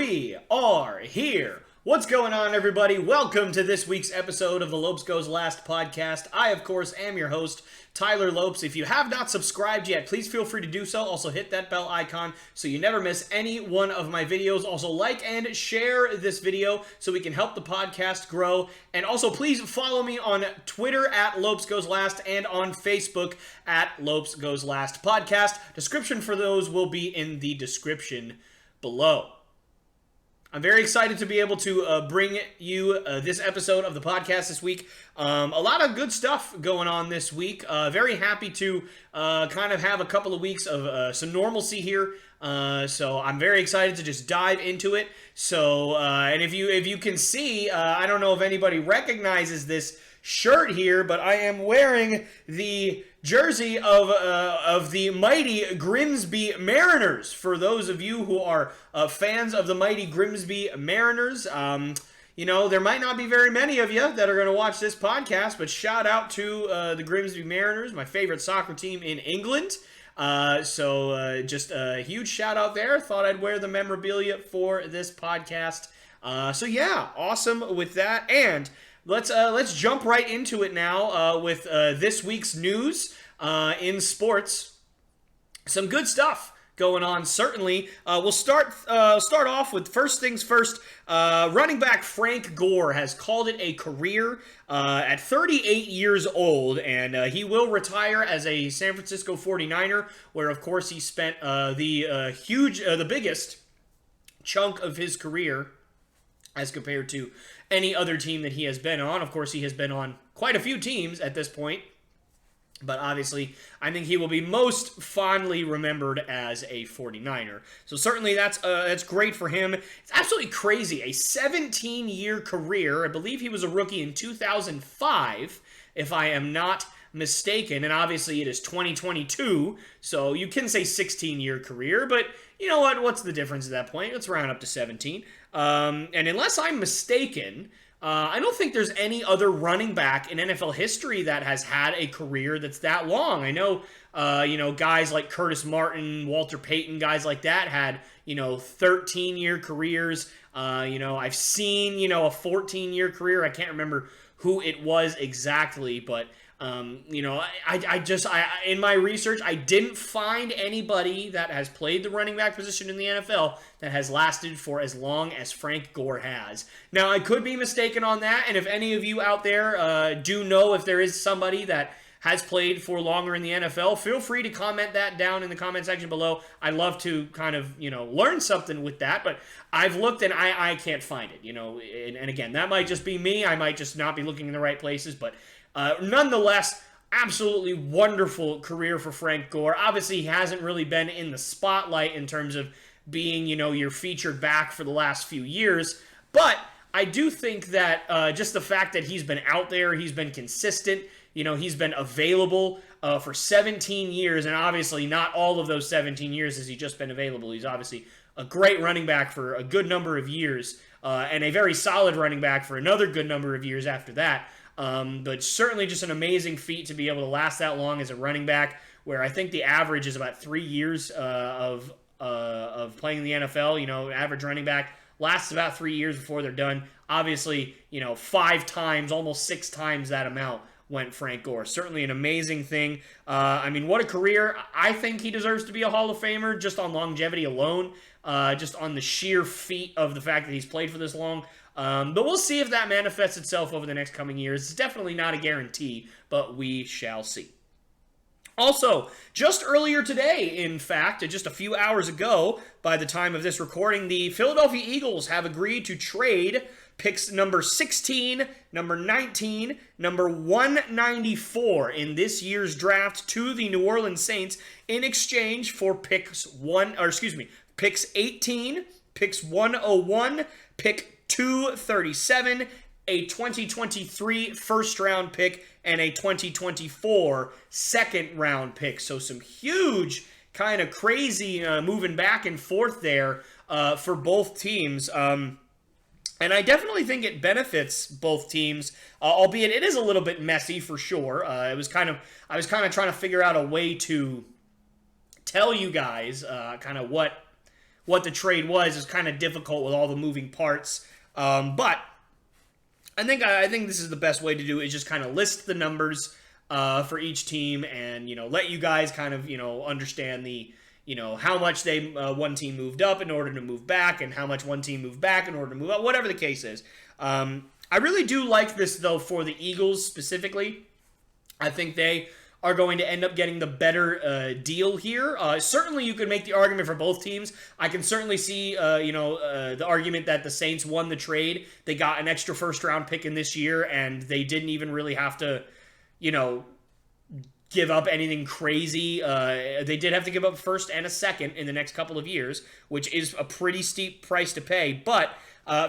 We are here. What's going on, everybody? Welcome to this week's episode of the Lopes Goes Last podcast. I, of course, am your host, Tyler Lopes. If you have not subscribed yet, please feel free to do so. Also, hit that bell icon so you never miss any one of my videos. Also, like and share this video so we can help the podcast grow. And also, please follow me on Twitter at Lopes Goes Last and on Facebook at Lopes Goes Last podcast. Description for those will be in the description below. I'm very excited to be able to bring you this episode of the podcast this week. A lot of good stuff going on this week. Very happy to kind of have a couple of weeks of some normalcy here. So I'm very excited to just dive into it. So, and if you can see, I don't know if anybody recognizes this shirt here, but I am wearing the jersey of the mighty Grimsby Mariners. For those of you who are fans of the mighty Grimsby Mariners, you know, there might not be very many of you that are going to watch this podcast, but shout out to the Grimsby Mariners, my favorite soccer team in England. So just a huge shout out there. Thought I'd wear the memorabilia for this podcast. So yeah, awesome with that. And let's jump right into it now with this week's news in sports. Some good stuff going on, certainly. We'll start off with first things first. Running back Frank Gore has called it a career at 38 years old, and he will retire as a San Francisco 49er, where, of course, he spent the biggest chunk of his career as compared to any other team that he has been on. Of course, he has been on quite a few teams at this point, but obviously, I think he will be most fondly remembered as a 49er. So certainly that's great for him. It's absolutely crazy. A 17-year career. I believe he was a rookie in 2005, if I am not mistaken. And obviously, it is 2022, so you can say 16-year career, but you know what? What's the difference at that point? Let's round up to 17. And unless I'm mistaken, I don't think there's any other running back in NFL history that has had a career that's that long. I know, guys like Curtis Martin, Walter Payton, guys like that had, 13-year careers. I've seen, a 14-year career. I can't remember who it was exactly, but in my research, I didn't find anybody that has played the running back position in the NFL that has lasted for as long as Frank Gore has. Now, I could be mistaken on that, and if any of you out there do know if there is somebody that has played for longer in the NFL, feel free to comment that down in the comment section below. I'd love to kind of, learn something with that, but I've looked and I can't find it, and again, that might just be me. I might just not be looking in the right places, but nonetheless, absolutely wonderful career for Frank Gore. Obviously, he hasn't really been in the spotlight in terms of being, your featured back for the last few years. But I do think that just the fact that he's been out there, he's been consistent, he's been available for 17 years. And obviously, not all of those 17 years has he just been available. He's obviously a great running back for a good number of years and a very solid running back for another good number of years after that. But certainly just an amazing feat to be able to last that long as a running back, where I think the average is about 3 years of playing in the NFL. Average running back lasts about 3 years before they're done. Obviously, 5 times, almost 6 times that amount went Frank Gore. Certainly an amazing thing. What a career. I think he deserves to be a Hall of Famer just on longevity alone, just on the sheer feat of the fact that he's played for this long. But we'll see if that manifests itself over the next coming years. It's definitely not a guarantee, but we shall see. Also, just earlier today, in fact, just a few hours ago, by the time of this recording, the Philadelphia Eagles have agreed to trade picks number 16, number 19, number 194 in this year's draft to the New Orleans Saints in exchange for picks 18, picks 101, pick 237, a 2023 first-round pick, and a 2024 second-round pick. So some huge, kind of crazy moving back and forth there for both teams. And I definitely think it benefits both teams, albeit it is a little bit messy for sure. I was kind of trying to figure out a way to tell you guys kind of what what the trade was is kind of difficult with all the moving parts. But I think this is the best way to do it, is just kind of list the numbers for each team, and let you guys kind of understand the how much they one team moved up in order to move back, and how much one team moved back in order to move up, whatever the case is. I really do like this, though, for the Eagles specifically. I think they are going to end up getting the better deal here. Certainly, you could make the argument for both teams. I can certainly see, the argument that the Saints won the trade. They got an extra first-round pick in this year, and they didn't even really have to, give up anything crazy. They did have to give up a first and a second in the next couple of years, which is a pretty steep price to pay. But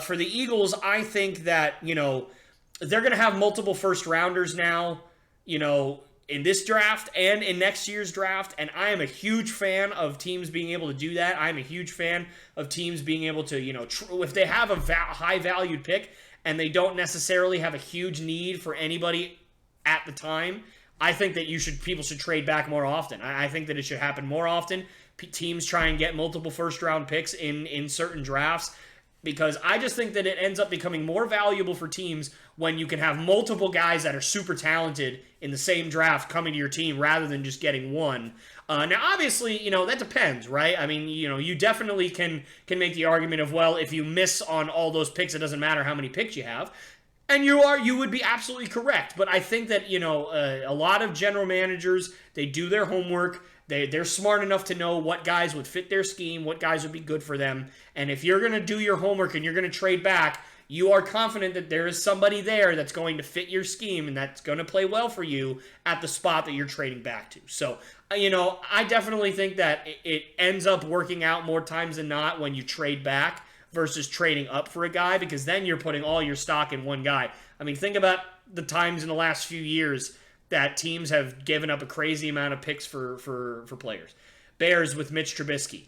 for the Eagles, I think that, they're going to have multiple first-rounders now, in this draft and in next year's draft, and I am a huge fan of teams being able to do that. I'm a huge fan of teams being able to, if they have a high-valued pick and they don't necessarily have a huge need for anybody at the time, I think that people should trade back more often. I think that it should happen more often. Teams try and get multiple first-round picks in certain drafts, because I just think that it ends up becoming more valuable for teams when you can have multiple guys that are super talented in the same draft coming to your team rather than just getting one. Now, obviously, that depends, right? I mean, you definitely can make the argument of, well, if you miss on all those picks, it doesn't matter how many picks you have. And you would be absolutely correct. But I think that, a lot of general managers, they do their homework. They're smart enough to know what guys would fit their scheme, what guys would be good for them. And if you're going to do your homework and you're going to trade back, you are confident that there is somebody there that's going to fit your scheme and that's going to play well for you at the spot that you're trading back to. So, I definitely think that it ends up working out more times than not when you trade back versus trading up for a guy, because then you're putting all your stock in one guy. I mean, think about the times in the last few years that teams have given up a crazy amount of picks for players. Bears with Mitch Trubisky.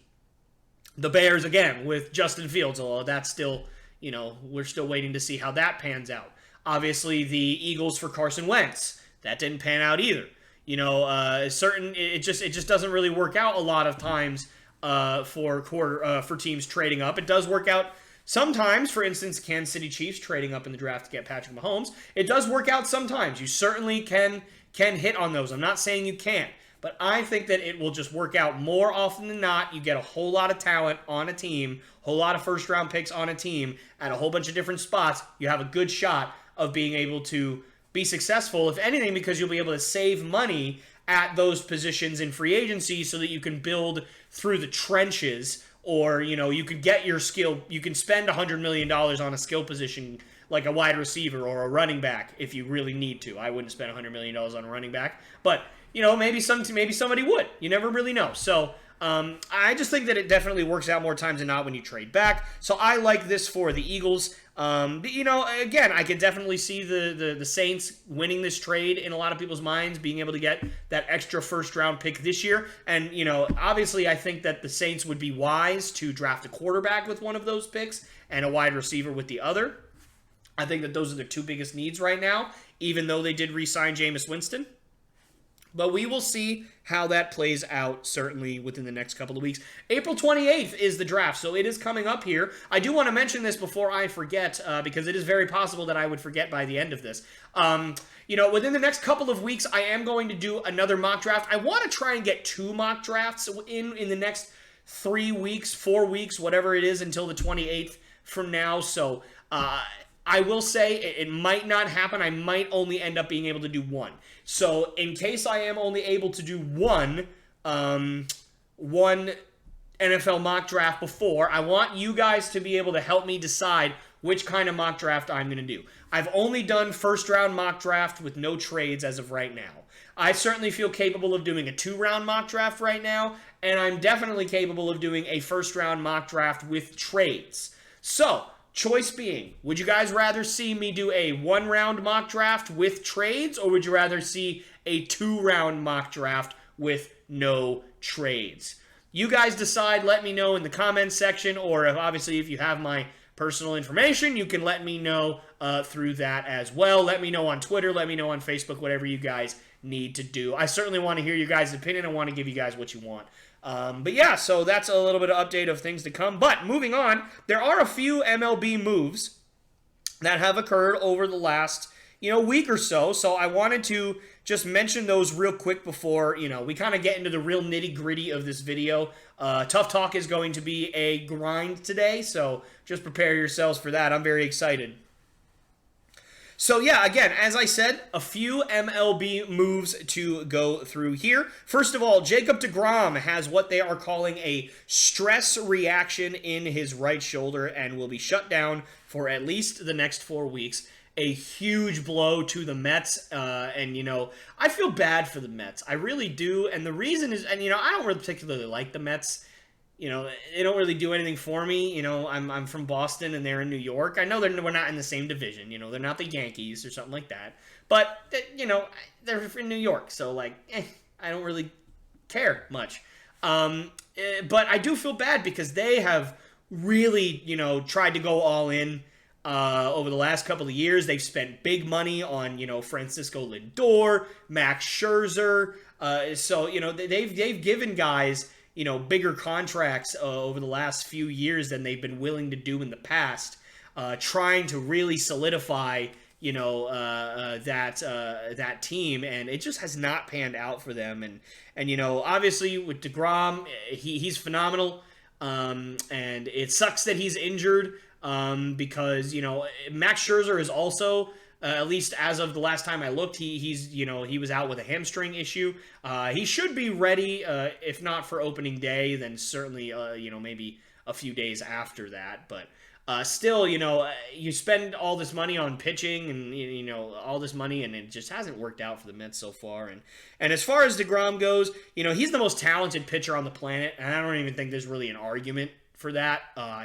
The Bears, again, with Justin Fields, although that's still, we're still waiting to see how that pans out. Obviously, the Eagles for Carson Wentz. That didn't pan out either. It just doesn't really work out a lot of times for teams trading up. It does work out sometimes. For instance, Kansas City Chiefs trading up in the draft to get Patrick Mahomes. It does work out sometimes. You certainly can hit on those. I'm not saying you can't, but I think that it will just work out more often than not. You get a whole lot of talent on a team, a whole lot of first-round picks on a team at a whole bunch of different spots. You have a good shot of being able to be successful, if anything, because you'll be able to save money at those positions in free agency so that you can build through the trenches, or, you could get your skill. You can spend $100 million on a skill position like a wide receiver or a running back if you really need to. I wouldn't spend $100 million on a running back, but, maybe somebody would. You never really know. So I just think that it definitely works out more times than not when you trade back. So I like this for the Eagles. Again, I can definitely see the Saints winning this trade in a lot of people's minds, being able to get that extra first-round pick this year. And, obviously I think that the Saints would be wise to draft a quarterback with one of those picks and a wide receiver with the other. I think that those are the two biggest needs right now, even though they did re-sign Jameis Winston. But we will see how that plays out, certainly within the next couple of weeks. April 28th is the draft, so it is coming up here. I do want to mention this before I forget, because it is very possible that I would forget by the end of this. Within the next couple of weeks, I am going to do another mock draft. I want to try and get 2 mock drafts in the next 3 weeks, 4 weeks, whatever it is, until the 28th from now. So, I will say it might not happen. I might only end up being able to do 1. So in case I am only able to do one NFL mock draft before, I want you guys to be able to help me decide which kind of mock draft I'm going to do. I've only done first-round mock draft with no trades as of right now. I certainly feel capable of doing a 2-round mock draft right now, and I'm definitely capable of doing a first-round mock draft with trades. So, choice being, would you guys rather see me do a 1-round mock draft with trades, or would you rather see a 2-round mock draft with no trades? You guys decide. Let me know in the comments section, or if you have my personal information, you can let me know through that as well. Let me know on Twitter. Let me know on Facebook, whatever you guys need to do. I certainly want to hear your guys' opinion. I want to give you guys what you want. But yeah, so that's a little bit of update of things to come. But moving on, there are a few MLB moves that have occurred over the last week or so. So I wanted to just mention those real quick before we kind of get into the real nitty gritty of this video. Tough Talk is going to be a grind today, so just prepare yourselves for that. I'm very excited. So yeah, again, as I said, a few MLB moves to go through here. First of all, Jacob deGrom has what they are calling a stress reaction in his right shoulder and will be shut down for at least the next 4 weeks. A huge blow to the Mets, and I feel bad for the Mets. I really do, and the reason is, and I don't really particularly like the Mets. They don't really do anything for me. I'm from Boston and they're in New York. I know we're not in the same division. They're not the Yankees or something like that. But, they're in New York. So, I don't really care much. But I do feel bad because they have really, tried to go all in over the last couple of years. They've spent big money on, Francisco Lindor, Max Scherzer. So, they've given guys bigger contracts over the last few years than they've been willing to do in the past, trying to really solidify, that team, and it just has not panned out for them. And obviously with deGrom, he's phenomenal, and it sucks that he's injured, because Max Scherzer is also. At least as of the last time I looked, he was out with a hamstring issue. He should be ready, if not for opening day, then certainly maybe a few days after that. But still, you spend all this money on pitching and all this money, and it just hasn't worked out for the Mets so far. And as far as deGrom goes, he's the most talented pitcher on the planet, and I don't even think there's really an argument for that.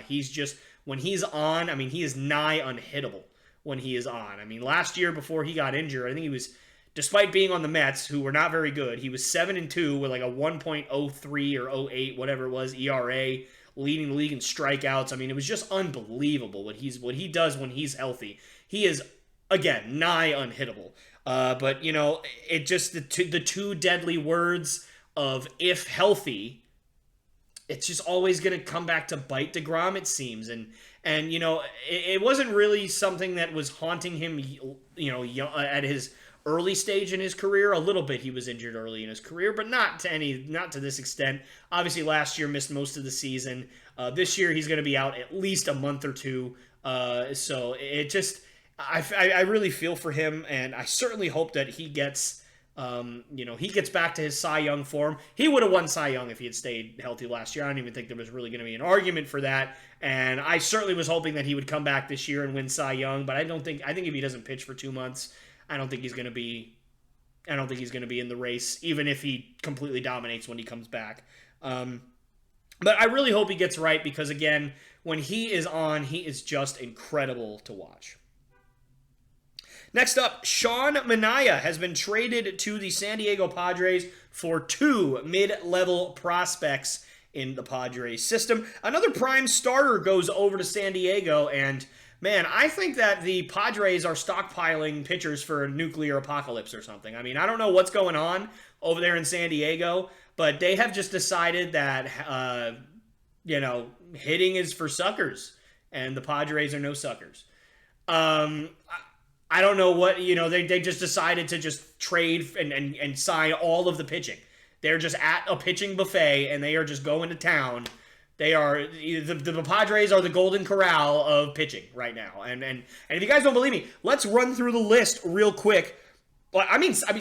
He's just when he's on, he is nigh unhittable. When he is on. Last year before he got injured, I think he was, despite being on the Mets, who were not very good, he was 7-2 with like a 1.03 or 08, whatever it was, ERA, leading the league in strikeouts. It was just unbelievable what he does when he's healthy. He is, again, nigh unhittable. But it just the two deadly words of if healthy. It's just always going to come back to bite deGrom, it seems. And it wasn't really something that was haunting him, at his early stage in his career. A little bit he was injured early in his career, but not to this extent. Obviously, last year missed most of the season. This year he's going to be out at least a month or two. So it just, I really feel for him, and I certainly hope that he gets. He gets back to his Cy Young form. He would have won Cy Young if he had stayed healthy last year. I don't even think there was really going to be an argument for that. And I certainly was hoping that he would come back this year and win Cy Young. But I think if he doesn't pitch for 2 months, I don't think he's going to be in the race, even if he completely dominates when he comes back. But I really hope he gets right because, again, when he is on, he is just incredible to watch. Next up, Sean Manaea has been traded to the San Diego Padres for 2 mid-level prospects in the Padres system. Another prime starter goes over to San Diego, and man, I think that the Padres are stockpiling pitchers for a nuclear apocalypse or something. I don't know what's going on over there in San Diego, but they have just decided that, hitting is for suckers, and the Padres are no suckers. I don't know what, they just decided to just trade and sign all of the pitching. They're just at a pitching buffet, and they are just going to town. They are, the Padres are the Golden Corral of pitching right now. And if you guys don't believe me, let's run through the list real quick. But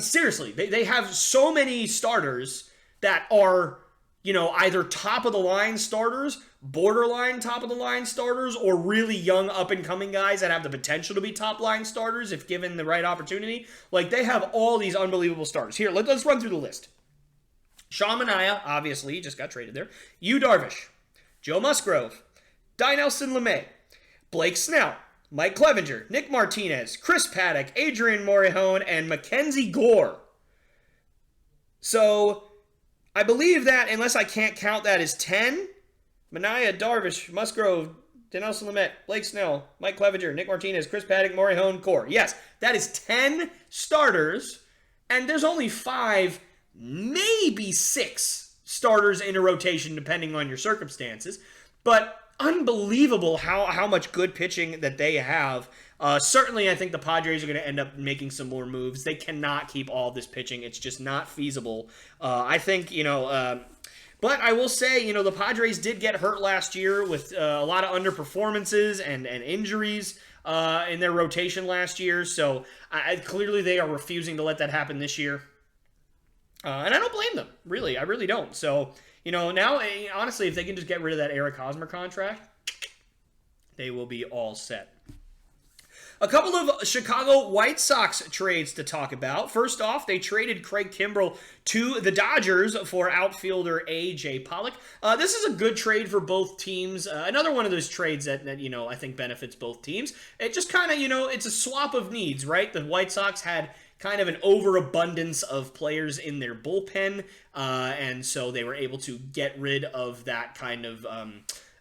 seriously, they have so many starters that are, either top-of-the-line starters, borderline top-of-the-line starters, or really young up-and-coming guys that have the potential to be top-line starters if given the right opportunity. They have all these unbelievable starters. Here, let's run through the list. Sean Manaea, obviously, just got traded there. Yu Darvish, Joe Musgrove, Dinelson Lamet, Blake Snell, Mike Clevenger, Nick Martinez, Chris Paddock, Adrian Morejon, and Mackenzie Gore. So I believe that, unless I can't count that, is 10. Manaea, Darvish, Musgrove, Dinelson Lamet, Blake Snell, Mike Clevenger, Nick Martinez, Chris Paddock, Morejon, Gore. Yes, that is 10 starters, and there's only 5, maybe 6 starters in a rotation depending on your circumstances. But unbelievable how much good pitching that they have. Certainly, I think the Padres are going to end up making some more moves. They cannot keep all this pitching. It's just not feasible. I think, but I will say, the Padres did get hurt last year with a lot of underperformances and injuries in their rotation last year. So clearly they are refusing to let that happen this year. And I don't blame them, really. I really don't. So, now, honestly, if they can just get rid of that Eric Hosmer contract, they will be all set. A couple of Chicago White Sox trades to talk about. First off, they traded Craig Kimbrell to the Dodgers for outfielder A.J. Pollock. This is a good trade for both teams. Another one of those trades that I think benefits both teams. It just kind of, it's a swap of needs, right? The White Sox had kind of an overabundance of players in their bullpen, and so they were able to get rid of that kind of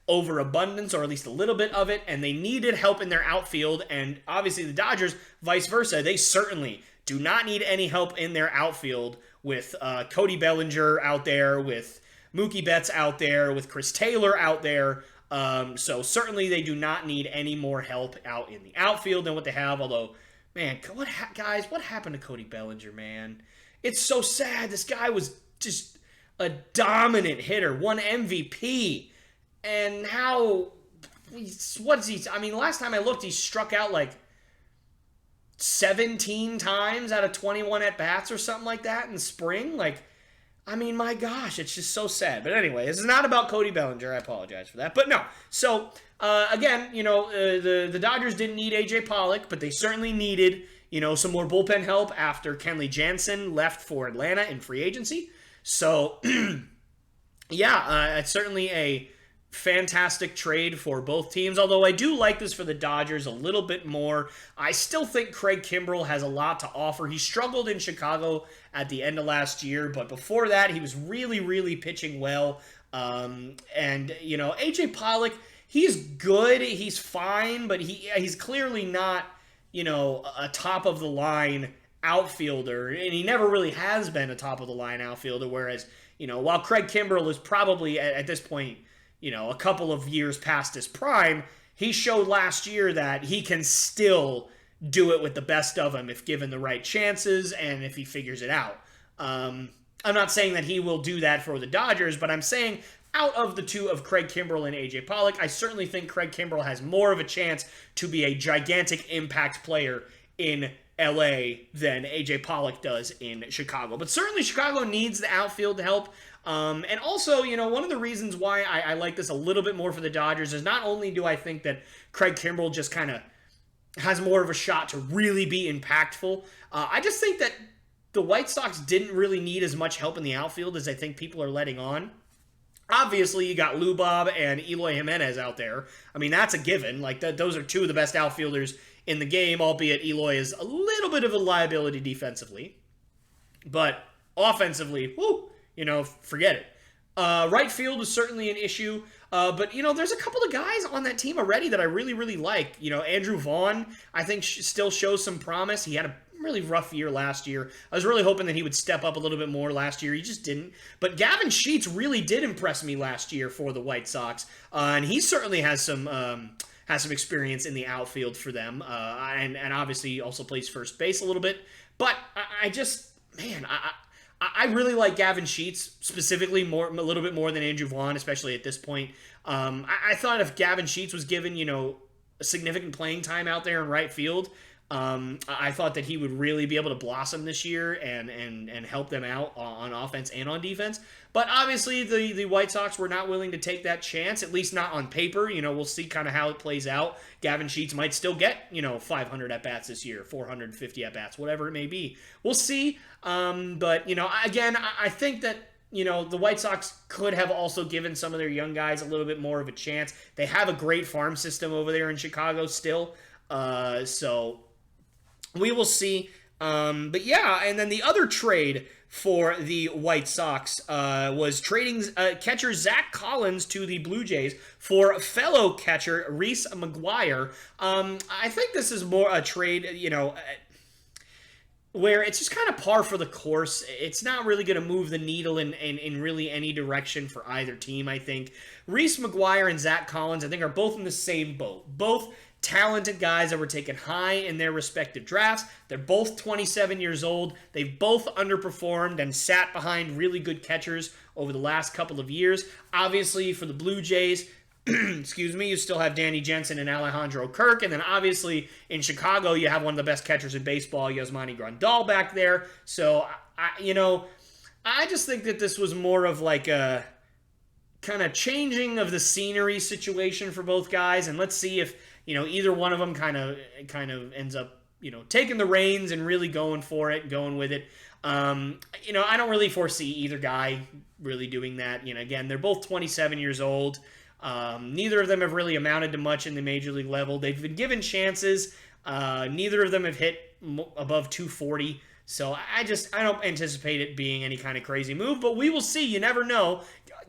overabundance, or at least a little bit of it, and they needed help in their outfield, and obviously the Dodgers, vice versa, they certainly do not need any help in their outfield with Cody Bellinger out there, with Mookie Betts out there, with Chris Taylor out there, so certainly they do not need any more help out in the outfield than what they have, although, man, guys, what happened to Cody Bellinger, man? It's so sad. This guy was just a dominant hitter, won MVP. And last time I looked, he struck out like 17 times out of 21 at-bats or something like that in spring. My gosh, it's just so sad. But anyway, this is not about Cody Bellinger. I apologize for that. But no. So, again, the Dodgers didn't need A.J. Pollock, but they certainly needed, some more bullpen help after Kenley Jansen left for Atlanta in free agency. So, yeah, it's certainly a fantastic trade for both teams, although I do like this for the Dodgers a little bit more. I still think Craig Kimbrell has a lot to offer. He struggled in Chicago at the end of last year, but before that, he was really, really pitching well. A.J. Pollock, he's good, he's fine, but he's clearly not, a top-of-the-line outfielder, and he never really has been a top-of-the-line outfielder, whereas, while Craig Kimbrell is probably, at this point, a couple of years past his prime, he showed last year that he can still do it with the best of them if given the right chances and if he figures it out. I'm not saying that he will do that for the Dodgers, but I'm saying out of the two of Craig Kimbrell and A.J. Pollock, I certainly think Craig Kimbrell has more of a chance to be a gigantic impact player in L.A. than A.J. Pollock does in Chicago. But certainly Chicago needs the outfield help. And also, one of the reasons why I like this a little bit more for the Dodgers is not only do I think that Craig Kimbrell just kind of has more of a shot to really be impactful, I just think that the White Sox didn't really need as much help in the outfield as I think people are letting on. Obviously, you got Lou Bob and Eloy Jimenez out there. That's a given. Those are two of the best outfielders in the game, albeit Eloy is a little bit of a liability defensively. But offensively, forget it. Right field is certainly an issue. But, there's a couple of guys on that team already that I really, really like. Andrew Vaughn, I think, still shows some promise. He had a really rough year last year. I was really hoping that he would step up a little bit more last year. He just didn't. But Gavin Sheets really did impress me last year for the White Sox. And he certainly has some experience in the outfield for them. And obviously also plays first base a little bit. But I really like Gavin Sheets specifically a little bit more than Andrew Vaughn, especially at this point. I thought if Gavin Sheets was given, a significant playing time out there in right field, I thought that he would really be able to blossom this year and help them out on offense and on defense. But obviously the White Sox were not willing to take that chance, at least not on paper. We'll see kind of how it plays out. Gavin Sheets might still get, 500 at-bats this year, 450 at-bats, whatever it may be. We'll see. But, again, I think that, the White Sox could have also given some of their young guys a little bit more of a chance. They have a great farm system over there in Chicago still. So we will see. But yeah, and then the other trade for the White Sox was trading catcher Zach Collins to the Blue Jays for fellow catcher Reese McGuire. I think this is more a trade, where it's just kind of par for the course. It's not really going to move the needle in really any direction for either team, I think. Reese McGuire and Zach Collins, I think, are both in the same boat. Both talented guys that were taken high in their respective drafts. They're both 27 years old. They've both underperformed and sat behind really good catchers over the last couple of years. Obviously, for the Blue Jays, excuse me, you still have Danny Jensen and Alejandro Kirk, and then obviously in Chicago you have one of the best catchers in baseball, Yasmani Grandal, back there. So I just think that this was more of like a kind of changing of the scenery situation for both guys, and let's see if either one of them kind of ends up taking the reins and really going for it, going with it. I don't really foresee either guy really doing that. Again, they're both 27 years old. Neither of them have really amounted to much in the major league level. They've been given chances. Neither of them have hit above 240. So I don't anticipate it being any kind of crazy move, but we will see. You never know.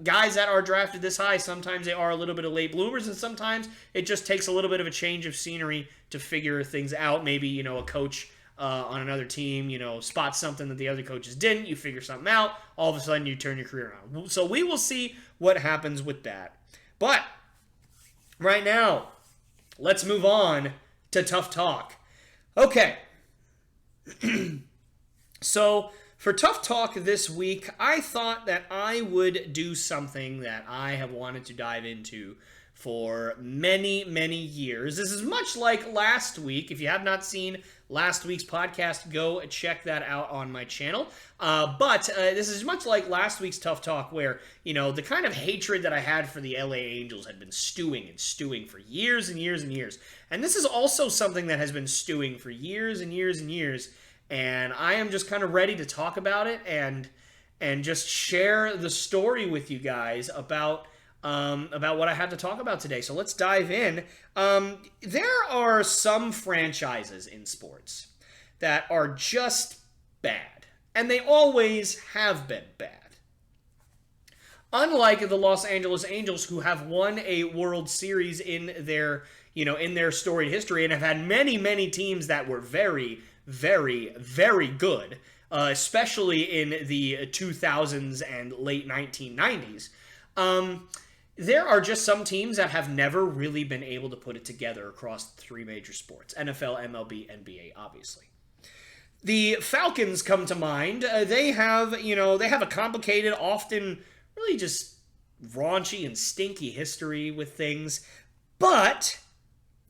Guys that are drafted this high, sometimes they are a little bit of late bloomers, and sometimes it just takes a little bit of a change of scenery to figure things out. Maybe, a coach on another team, spots something that the other coaches didn't. You figure something out. All of a sudden, you turn your career around. So we will see what happens with that. But right now, let's move on to Tough Talk. Okay. So for Tough Talk this week, I thought that I would do something that I have wanted to dive into for many, many years. This is much like last week. If you have not seen last week's podcast, go check that out on my channel. But this is much like last week's Tough Talk, where, the kind of hatred that I had for the LA Angels had been stewing and stewing for years and years and years. And this is also something that has been stewing for years and years and years. And I am just kind of ready to talk about it and just share the story with you guys about what I have to talk about today. So let's dive in. There are some franchises in sports that are just bad, and they always have been bad. Unlike the Los Angeles Angels, who have won a World Series in their storied history and have had many, many teams that were very, very, very good, especially in the 2000s and late 1990s. There are just some teams that have never really been able to put it together across three major sports: NFL, MLB, NBA, obviously. The Falcons come to mind. They have a complicated, often really just raunchy and stinky history with things, but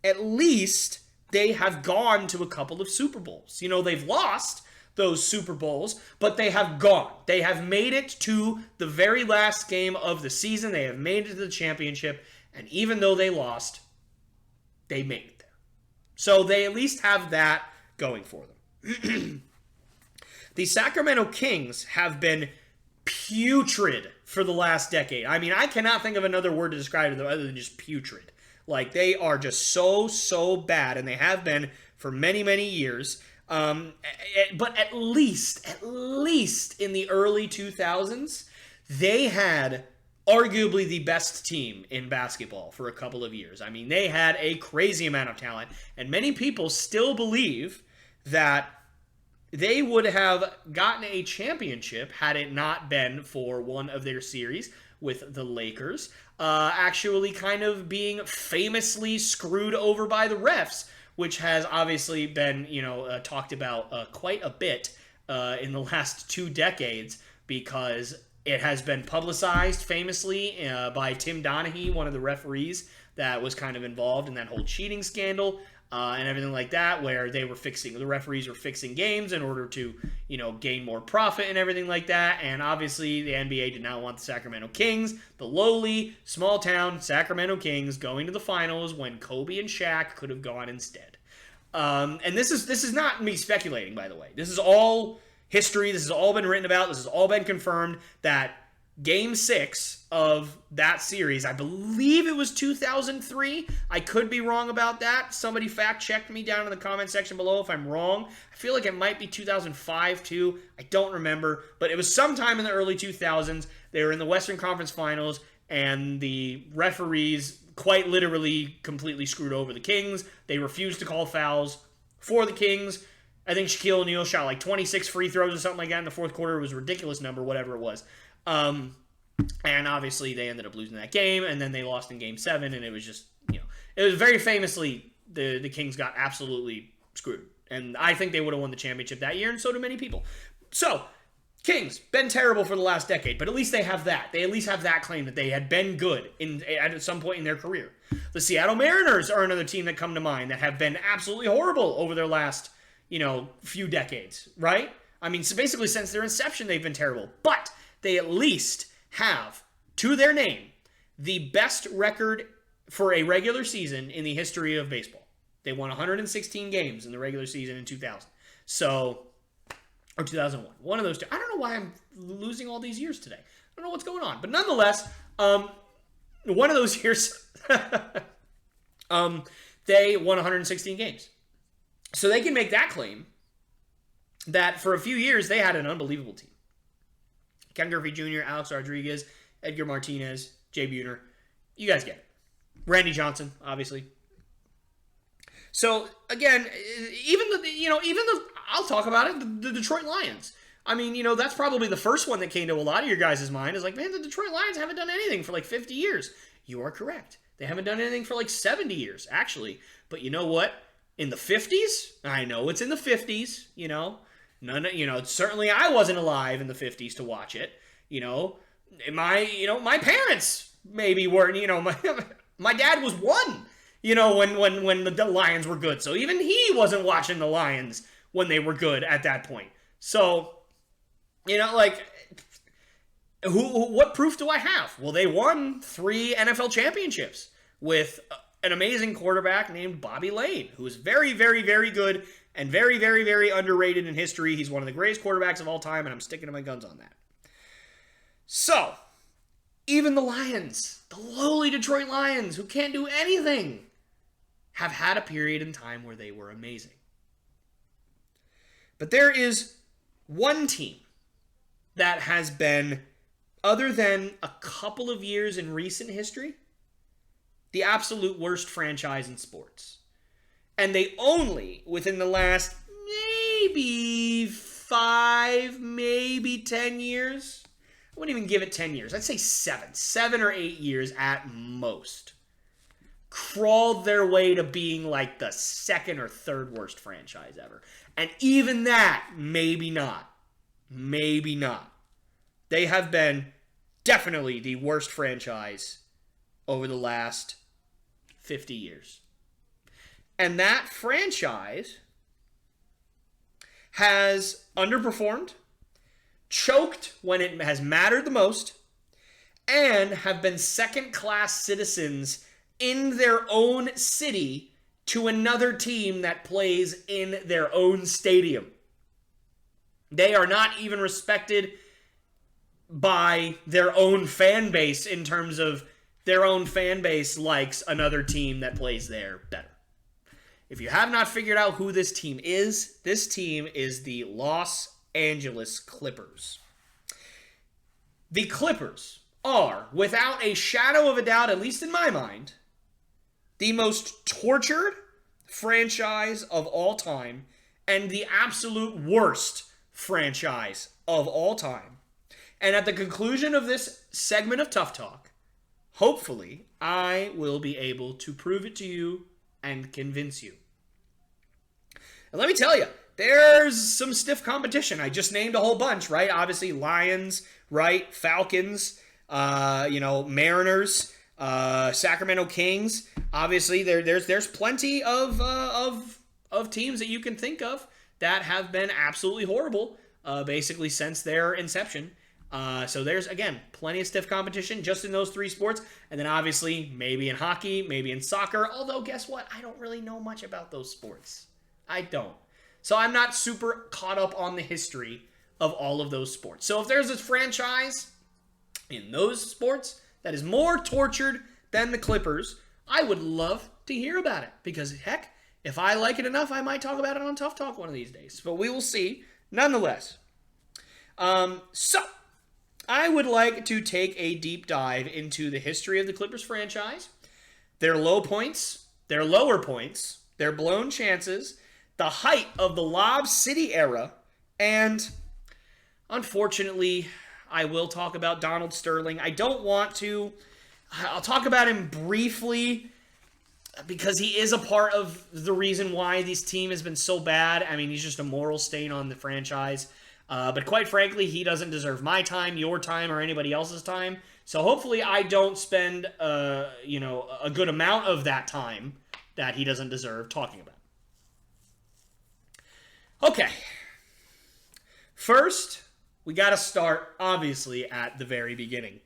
at least they have gone to a couple of Super Bowls. They've lost those Super Bowls, but they have gone. They have made it to the very last game of the season. They have made it to the championship, and even though they lost, they made it there. So they at least have that going for them. The Sacramento Kings have been putrid for the last decade. I mean, I cannot think of another word to describe it other than just putrid. Like, they are just so bad, and they have been for many, many years. But at least in the early 2000s, they had arguably the best team in basketball for a couple of years. I mean, they had a crazy amount of talent, and many people still believe that they would have gotten a championship had it not been for one of their series with the Lakers actually kind of being famously screwed over by the refs, which has obviously been, talked about quite a bit in the last 2 decades, because it has been publicized famously by Tim Donaghy, one of the referees that was kind of involved in that whole cheating scandal and everything like that, where the referees were fixing games in order to, gain more profit and everything like that. And obviously the NBA did not want the Sacramento Kings, the lowly, small town Sacramento Kings, going to the finals when Kobe and Shaq could have gone instead. And this is not me speculating, by the way. This is all history. This has all been written about. This has all been confirmed that Game 6 of that series, I believe it was 2003. I could be wrong about that. Somebody fact-checked me down in the comment section below if I'm wrong. I feel like it might be 2005 too. I don't remember. But it was sometime in the early 2000s. They were in the Western Conference Finals, and the referees quite literally completely screwed over the Kings. They refused to call fouls for the Kings. I think Shaquille O'Neal shot like 26 free throws or something like that in the fourth quarter. It was a ridiculous number, whatever it was. And obviously they ended up losing that game, and then they lost in Game 7, and it was just, it was very famously the Kings got absolutely screwed. And I think they would have won the championship that year, and so do many people. So, Kings, been terrible for the last decade, but at least they have that. They at least have that claim that they had been good at some point in their career. The Seattle Mariners are another team that come to mind that have been absolutely horrible over their last, few decades, right? I mean, so basically since their inception, they've been terrible. But they at least have, to their name, the best record for a regular season in the history of baseball. They won 116 games in the regular season in 2000. Or 2001. One of those two. I don't know why I'm losing all these years today. I don't know what's going on. But nonetheless, one of those years, they won 116 games. So they can make that claim that for a few years, they had an unbelievable team. Ken Griffey Jr., Alex Rodriguez, Edgar Martinez, Jay Buhner. You guys get it. Randy Johnson, obviously. So, again, even I'll talk about it, the Detroit Lions. I mean, that's probably the first one that came to a lot of your guys' mind is like, man, the Detroit Lions haven't done anything for like 50 years. You are correct. They haven't done anything for like 70 years, actually. But you know what? In the 50s, I know it's in the 50s, certainly I wasn't alive in the 50s to watch it. My parents maybe weren't, my dad was one. When the Lions were good. So even he wasn't watching the Lions when they were good at that point. So, what proof do I have? Well, they won 3 NFL championships with an amazing quarterback named Bobby Lane, who is very, very, very good and very, very, very underrated in history. He's one of the greatest quarterbacks of all time, and I'm sticking to my guns on that. So, even the Lions, the lowly Detroit Lions, who can't do anything, have had a period in time where they were amazing. But there is one team that has been, other than a couple of years in recent history, the absolute worst franchise in sports. And they only, within the last maybe 5, maybe 10 years, I wouldn't even give it 10 years. I'd say 7 or 8 years at most, crawled their way to being like the second or third worst franchise ever. And even that, maybe not. Maybe not. They have been definitely the worst franchise over the last 50 years. And that franchise has underperformed, choked when it has mattered the most, and have been second-class citizens in their own city to another team that plays in their own stadium. They are not even respected by their own fan base in terms of their own fan base likes another team that plays there better. If you have not figured out who this team is the Los Angeles Clippers. The Clippers are, without a shadow of a doubt, at least in my mind, the most tortured franchise of all time and the absolute worst franchise of all time. And at the conclusion of this segment of Tough Talk, hopefully, I will be able to prove it to you and convince you. And let me tell you, there's some stiff competition. I just named a whole bunch, right? Obviously, Lions, right? Falcons, Mariners, Sacramento Kings. Obviously, there's plenty of teams that you can think of that have been absolutely horrible, basically since their inception. So there's, again, plenty of stiff competition just in those 3 sports. And then obviously maybe in hockey, maybe in soccer. Although, guess what? I don't really know much about those sports. I don't. So I'm not super caught up on the history of all of those sports. So if there's a franchise in those sports that is more tortured than the Clippers, I would love to hear about it. Because, heck, if I like it enough, I might talk about it on Tough Talk one of these days. But we will see. Nonetheless. So, I would like to take a deep dive into the history of the Clippers franchise, their low points, their lower points, their blown chances, the height of the Lob City era. And unfortunately, I will talk about Donald Sterling. I don't want to. I'll talk about him briefly because he is a part of the reason why this team has been so bad. I mean, he's just a moral stain on the franchise. But quite frankly, he doesn't deserve my time, your time, or anybody else's time. So hopefully I don't spend, a good amount of that time that he doesn't deserve talking about. Okay. First, we got to start, obviously, at the very beginning.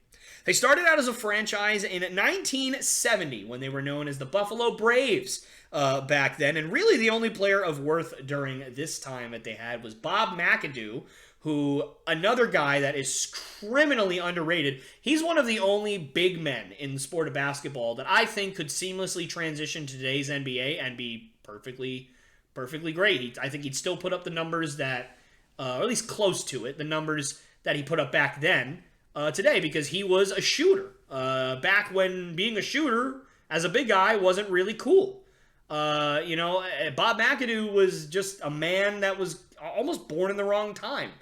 They started out as a franchise in 1970 when they were known as the Buffalo Braves back then. And really the only player of worth during this time that they had was Bob McAdoo, who, another guy that is criminally underrated. He's one of the only big men in the sport of basketball that I think could seamlessly transition to today's NBA and be perfectly great. I think he'd still put up the numbers that, or at least close to it, the numbers that he put up back then today, because he was a shooter. Back when being a shooter as a big guy wasn't really cool. Bob McAdoo was just a man that was almost born in the wrong time.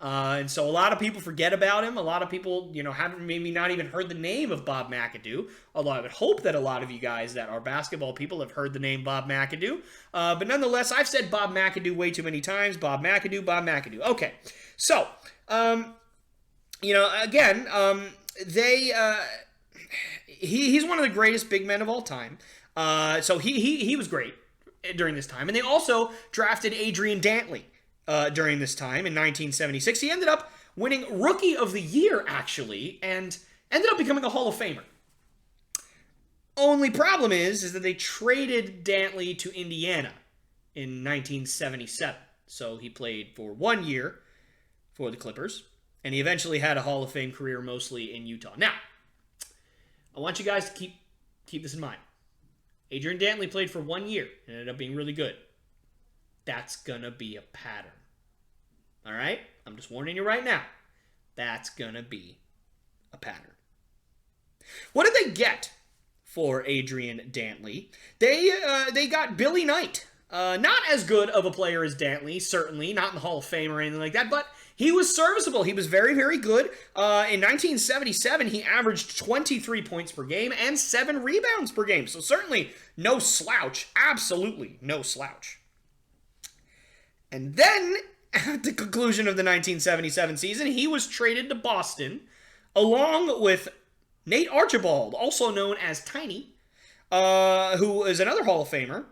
And so a lot of people forget about him. A lot of people, haven't maybe not even heard the name of Bob McAdoo. Although I would hope that a lot of you guys that are basketball people have heard the name Bob McAdoo. But nonetheless, I've said Bob McAdoo way too many times. Bob McAdoo. Okay. So, he's one of the greatest big men of all time. So he was great during this time. And they also drafted Adrian Dantley during this time in 1976. He ended up winning Rookie of the Year, actually, and ended up becoming a Hall of Famer. Only problem is that they traded Dantley to Indiana in 1977. So he played for 1 year for the Clippers, and he eventually had a Hall of Fame career mostly in Utah. Now, I want you guys to keep this in mind. Adrian Dantley played for 1 year and ended up being really good. That's going to be a pattern. All right? I'm just warning you right now. That's going to be a pattern. What did they get for Adrian Dantley? They got Billy Knight. Not as good of a player as Dantley, certainly. Not in the Hall of Fame or anything like that, but he was serviceable. He was very, very good. In 1977, he averaged 23 points per game and 7 rebounds per game. So certainly no slouch. Absolutely no slouch. And then, at the conclusion of the 1977 season, he was traded to Boston, along with Nate Archibald, also known as Tiny, who is another Hall of Famer,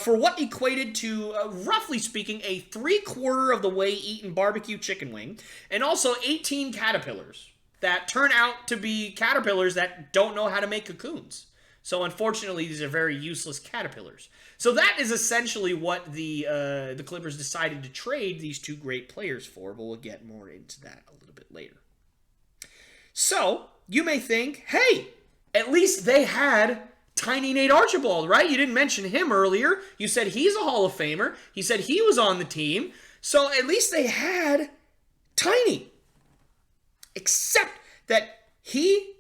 for what equated to, roughly speaking, a 3/4 of the way eaten barbecue chicken wing, and also 18 caterpillars that turn out to be caterpillars that don't know how to make cocoons. So unfortunately, these are very useless caterpillars. So that is essentially what the Clippers decided to trade these two great players for, but we'll get more into that a little bit later. So, you may think, hey, at least they had Tiny Nate Archibald, right? You didn't mention him earlier. You said he's a Hall of Famer. He said he was on the team. So at least they had Tiny. Except that he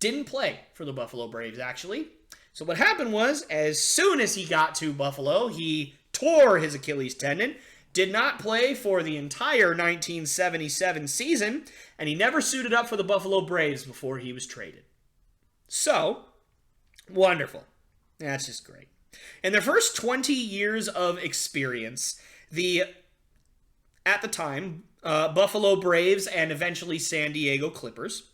didn't play for the Buffalo Braves, actually. So what happened was, as soon as he got to Buffalo, he tore his Achilles tendon, did not play for the entire 1977 season, and he never suited up for the Buffalo Braves before he was traded. So, wonderful. That's just great. In their first 20 years of experience, at the time, Buffalo Braves and eventually San Diego Clippers,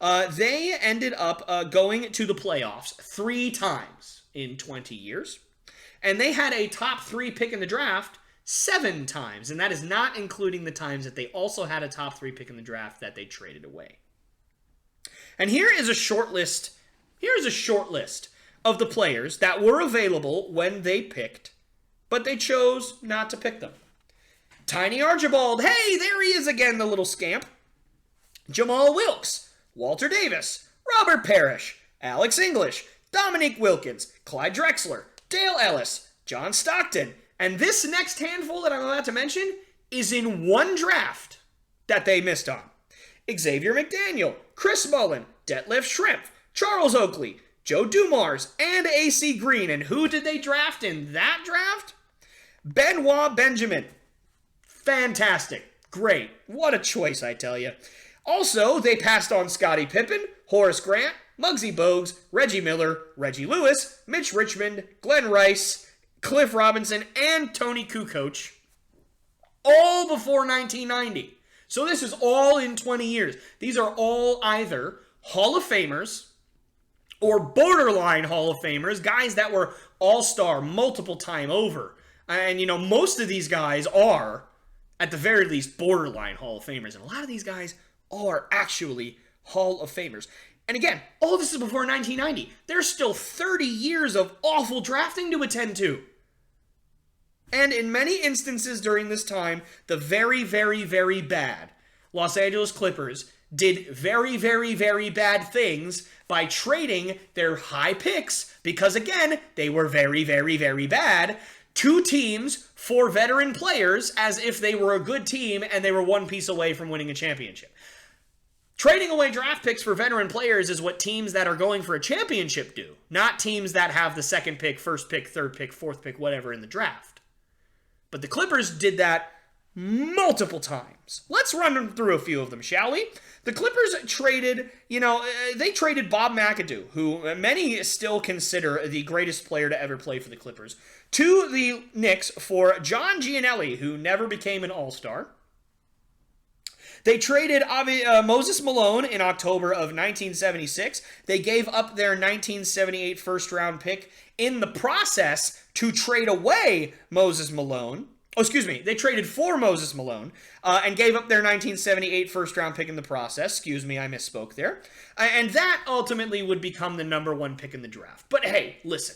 they ended up going to the playoffs 3 times in 20 years. And they had a top 3 pick in the draft 7 times. And that is not including the times that they also had a top 3 pick in the draft that they traded away. And here is a short list. Here's a short list of the players that were available when they picked, but they chose not to pick them. Tiny Archibald. Hey, there he is again, the little scamp. Jamal Wilkes. Walter Davis, Robert Parrish, Alex English, Dominique Wilkins, Clyde Drexler, Dale Ellis, John Stockton, and this next handful that I'm about to mention is in one draft that they missed on. Xavier McDaniel, Chris Mullin, Detlef Schrempf, Charles Oakley, Joe Dumars, and A.C. Green. And who did they draft in that draft? Benoit Benjamin. Fantastic. Great. What a choice, I tell you. Also, they passed on Scottie Pippen, Horace Grant, Muggsy Bogues, Reggie Miller, Reggie Lewis, Mitch Richmond, Glenn Rice, Cliff Robinson, and Tony Kukoc, all before 1990. So this is all in 20 years. These are all either Hall of Famers or borderline Hall of Famers, guys that were all-star multiple time over. And, most of these guys are, at the very least, borderline Hall of Famers. And a lot of these guys are actually Hall of Famers. And again, all this is before 1990. There's still 30 years of awful drafting to attend to. And in many instances during this time, the very, very, very bad Los Angeles Clippers did very, very, very bad things by trading their high picks, because again, they were very, very, very bad, to teams for veteran players as if they were a good team and they were one piece away from winning a championship. Trading away draft picks for veteran players is what teams that are going for a championship do, not teams that have the second pick, first pick, third pick, fourth pick, whatever in the draft. But the Clippers did that multiple times. Let's run through a few of them, shall we? The Clippers traded, they traded Bob McAdoo, who many still consider the greatest player to ever play for the Clippers, to the Knicks for John Gianelli, who never became an All-Star. They traded Moses Malone in October of 1976. They gave up their 1978 first-round pick in the process to trade away Moses Malone. They traded for Moses Malone and gave up their 1978 first-round pick in the process. Excuse me, I misspoke there. And that ultimately would become the number one pick in the draft. But hey, listen,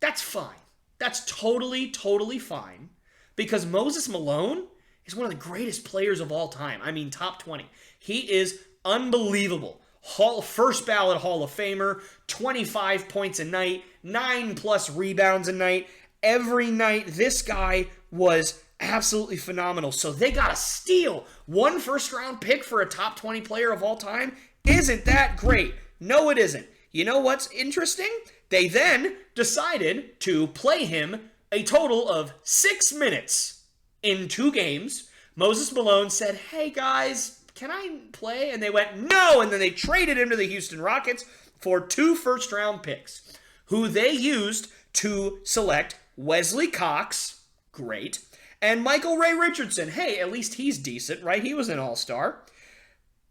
that's fine. That's totally, totally fine, because Moses Malone is one of the greatest players of all time. I mean, top 20. He is unbelievable. First ballot Hall of Famer, 25 points a night, 9+ rebounds a night. Every night, this guy was absolutely phenomenal. So they got a steal. One first-round pick for a top 20 player of all time. Isn't that great? No, it isn't. You know what's interesting? They then decided to play him a total of 6 minutes in 2 games. Moses Malone said, "Hey guys, can I play?" And they went, "No!" And then they traded him to the Houston Rockets for 2 first-round picks, who they used to select Wesley Cox, great, and Michael Ray Richardson. Hey, at least he's decent, right? He was an all-star.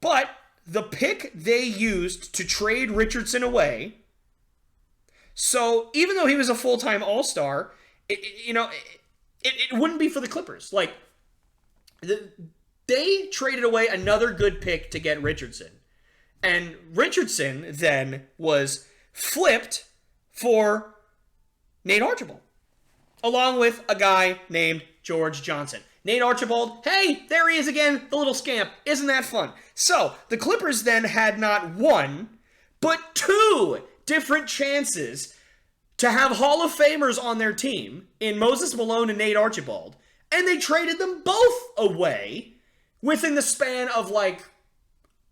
But the pick they used to trade Richardson away, so even though he was a full-time all-star, it wouldn't be for the Clippers. They traded away another good pick to get Richardson. And Richardson then was flipped for Nate Archibald, along with a guy named George Johnson. Nate Archibald, hey, there he is again, the little scamp. Isn't that fun? So, the Clippers then had not 1, but 2 different chances to have Hall of Famers on their team in Moses Malone and Nate Archibald, and they traded them both away within the span of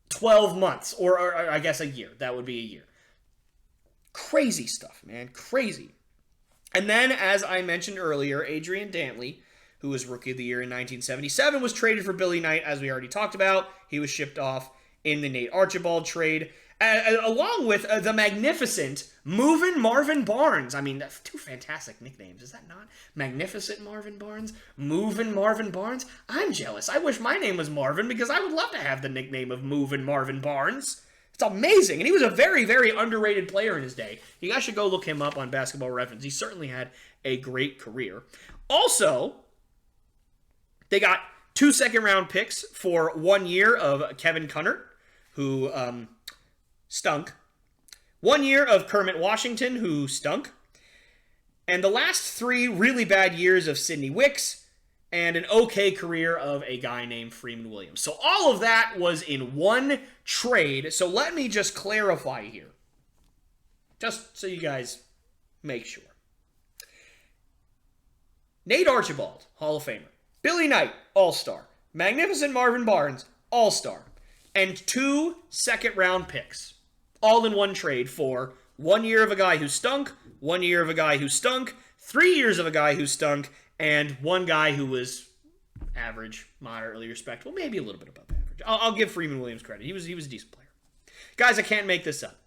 12 months, or I guess a year. That would be a year. Crazy stuff, man. Crazy. And then, as I mentioned earlier, Adrian Dantley, who was Rookie of the Year in 1977, was traded for Billy Knight, as we already talked about. He was shipped off in the Nate Archibald trade, along with the magnificent Movin' Marvin Barnes. I mean, that's 2 fantastic nicknames, is that not? Magnificent Marvin Barnes? Movin' Marvin Barnes? I'm jealous. I wish my name was Marvin, because I would love to have the nickname of Movin' Marvin Barnes. It's amazing. And he was a very, very underrated player in his day. You guys should go look him up on Basketball Reference. He certainly had a great career. Also, they got 2 second-round picks for 1 year of Kevin Cunnert, who stunk. 1 year of Kermit Washington, who stunk. And the last 3 really bad years of Sidney Wicks, and an okay career of a guy named Freeman Williams. So all of that was in 1 trade. So let me just clarify here, just so you guys make sure. Nate Archibald, Hall of Famer. Billy Knight, All-Star. Magnificent Marvin Barnes, All-Star. And 2 second-round picks, all in 1 trade for 1 year of a guy who stunk, 1 year of a guy who stunk, 3 years of a guy who stunk, and one guy who was average, moderately respectable, maybe a little bit above average. I'll give Freeman Williams credit. He was a decent player. Guys, I can't make this up.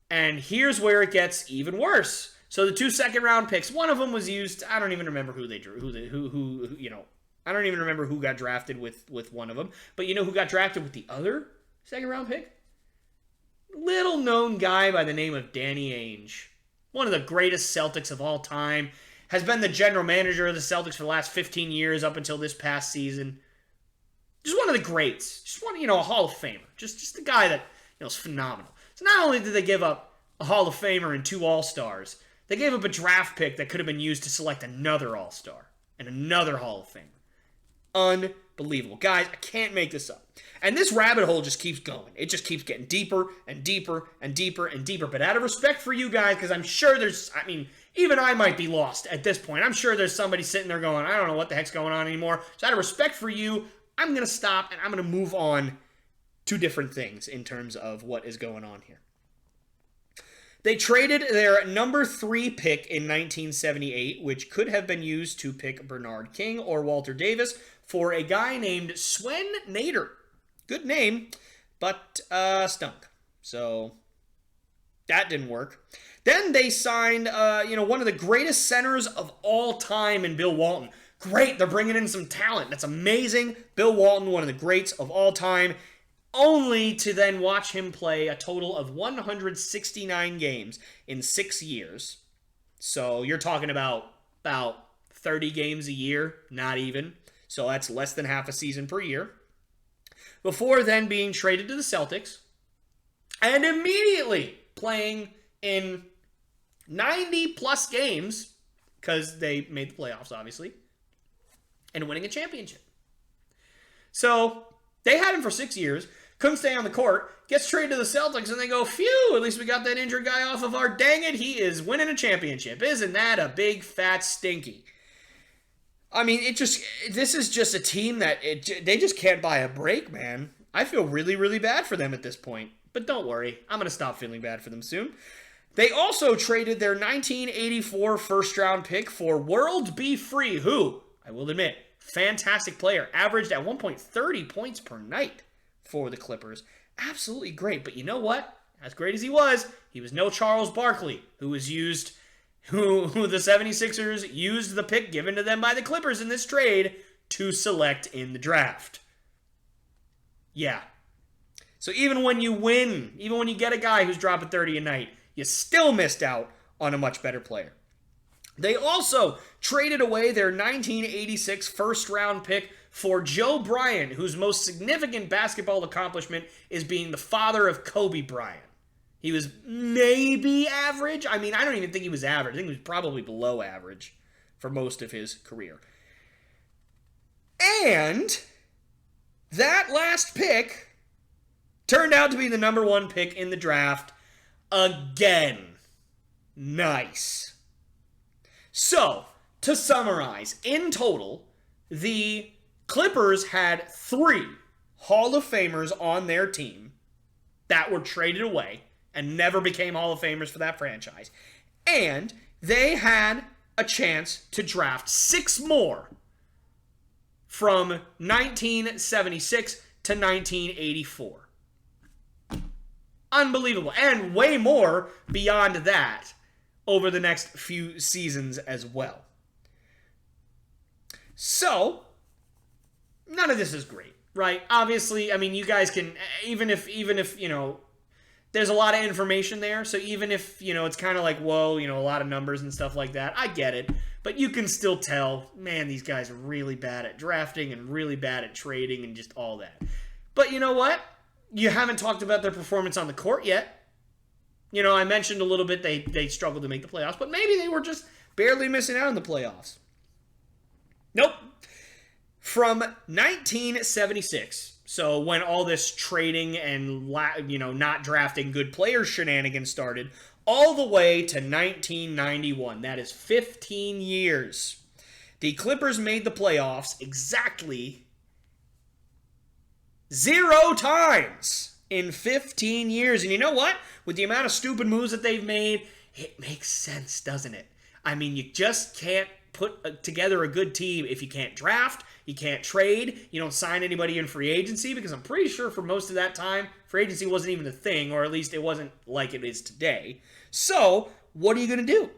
And here's where it gets even worse. So the 2 second-round picks, one of them was used. I don't even remember who they drew. I don't even remember who got drafted with one of them. But you know who got drafted with the other second-round pick? Little-known guy by the name of Danny Ainge. One of the greatest Celtics of all time. Has been the general manager of the Celtics for the last 15 years up until this past season. Just one of the greats. Just one, a Hall of Famer. Just a guy that, is phenomenal. So not only did they give up a Hall of Famer and 2 All-Stars, they gave up a draft pick that could have been used to select another All-Star and another Hall of Famer. Unbelievable. Guys, I can't make this up. And this rabbit hole just keeps going. It just keeps getting deeper and deeper and deeper and deeper. But out of respect for you guys, because I'm sure even I might be lost at this point. I'm sure there's somebody sitting there going, I don't know what the heck's going on anymore. So out of respect for you, I'm going to stop and I'm going to move on to different things in terms of what is going on here. They traded their number 3 pick in 1978, which could have been used to pick Bernard King or Walter Davis, for a guy named Swen Nader. Good name, but stunk. So that didn't work. Then they signed, one of the greatest centers of all time in Bill Walton. Great, they're bringing in some talent. That's amazing. Bill Walton, one of the greats of all time, only to then watch him play a total of 169 games in 6 years. So you're talking about 30 games a year, not even. So that's less than half a season per year. Before then being traded to the Celtics and immediately playing in 90-plus games, because they made the playoffs, obviously, and winning a championship. So they had him for 6 years, couldn't stay on the court, gets traded to the Celtics, and they go, phew, at least we got that injured guy off of our, dang it, he is winning a championship. Isn't that a big, fat stinky? I mean, this is just a team that they just can't buy a break, man. I feel really, really bad for them at this point. But don't worry, I'm going to stop feeling bad for them soon. They also traded their 1984 first-round pick for World B. Free, who, I will admit, fantastic player. Averaged at 1.30 points per night for the Clippers. Absolutely great. But you know what? As great as he was no Charles Barkley, who the 76ers used the pick given to them by the Clippers in this trade to select in the draft. Yeah. So even when you win, even when you get a guy who's dropping 30 a night, you still missed out on a much better player. They also traded away their 1986 first-round pick for Joe Bryant, whose most significant basketball accomplishment is being the father of Kobe Bryant. He was maybe average. I mean, I don't even think he was average. I think he was probably below average for most of his career. And that last pick turned out to be the number 1 pick in the draft again. Nice. So, to summarize, in total, the Clippers had 3 Hall of Famers on their team that were traded away and never became Hall of Famers for that franchise. And they had a chance to draft 6 more from 1976 to 1984. Unbelievable. And way more beyond that over the next few seasons as well. So, none of this is great, right? Obviously, I mean, you guys can, even if there's a lot of information there, so even if, it's kind of like, whoa, a lot of numbers and stuff like that, I get it. But you can still tell, man, these guys are really bad at drafting and really bad at trading and just all that. But you know what? You haven't talked about their performance on the court yet. I mentioned a little bit they struggled to make the playoffs, but maybe they were just barely missing out on the playoffs. Nope. From 1976, so when all this trading and not drafting good players shenanigans started, all the way to 1991. That is 15 years. The Clippers made the playoffs exactly 0 times in 15 years. And you know what? With the amount of stupid moves that they've made, it makes sense, doesn't it? I mean, you just can't put together a good team if you can't draft, you can't trade, you don't sign anybody in free agency, because I'm pretty sure for most of that time, free agency wasn't even a thing, or at least it wasn't like it is today. So, what are you going to do?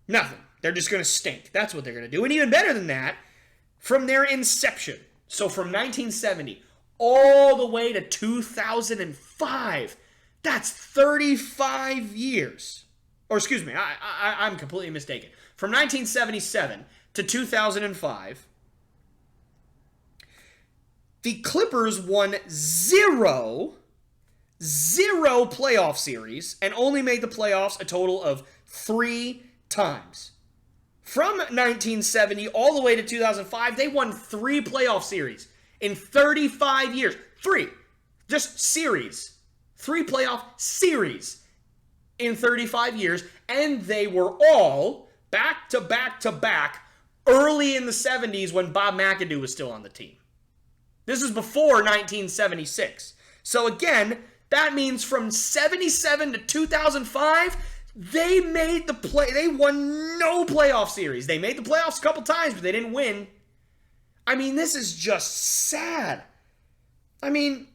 Nothing. They're just going to stink. That's what they're going to do. And even better than that, from their inception, so from 1970 all the way to 2005, that's 35 years. Or excuse me, I'm completely mistaken. From 1977 to 2005, the Clippers won zero playoff series and only made the playoffs a total of 3 times. From 1970 all the way to 2005, they won 3 playoff series in 35 years. 3. Just series. 3 playoff series in 35 years. And they were all back to back to back early in the 70s when Bob McAdoo was still on the team. This is before 1976. So again, that means from 77 to 2005, they made they won no playoff series. They made the playoffs a couple times, but they didn't win. I mean, this is just sad. I mean,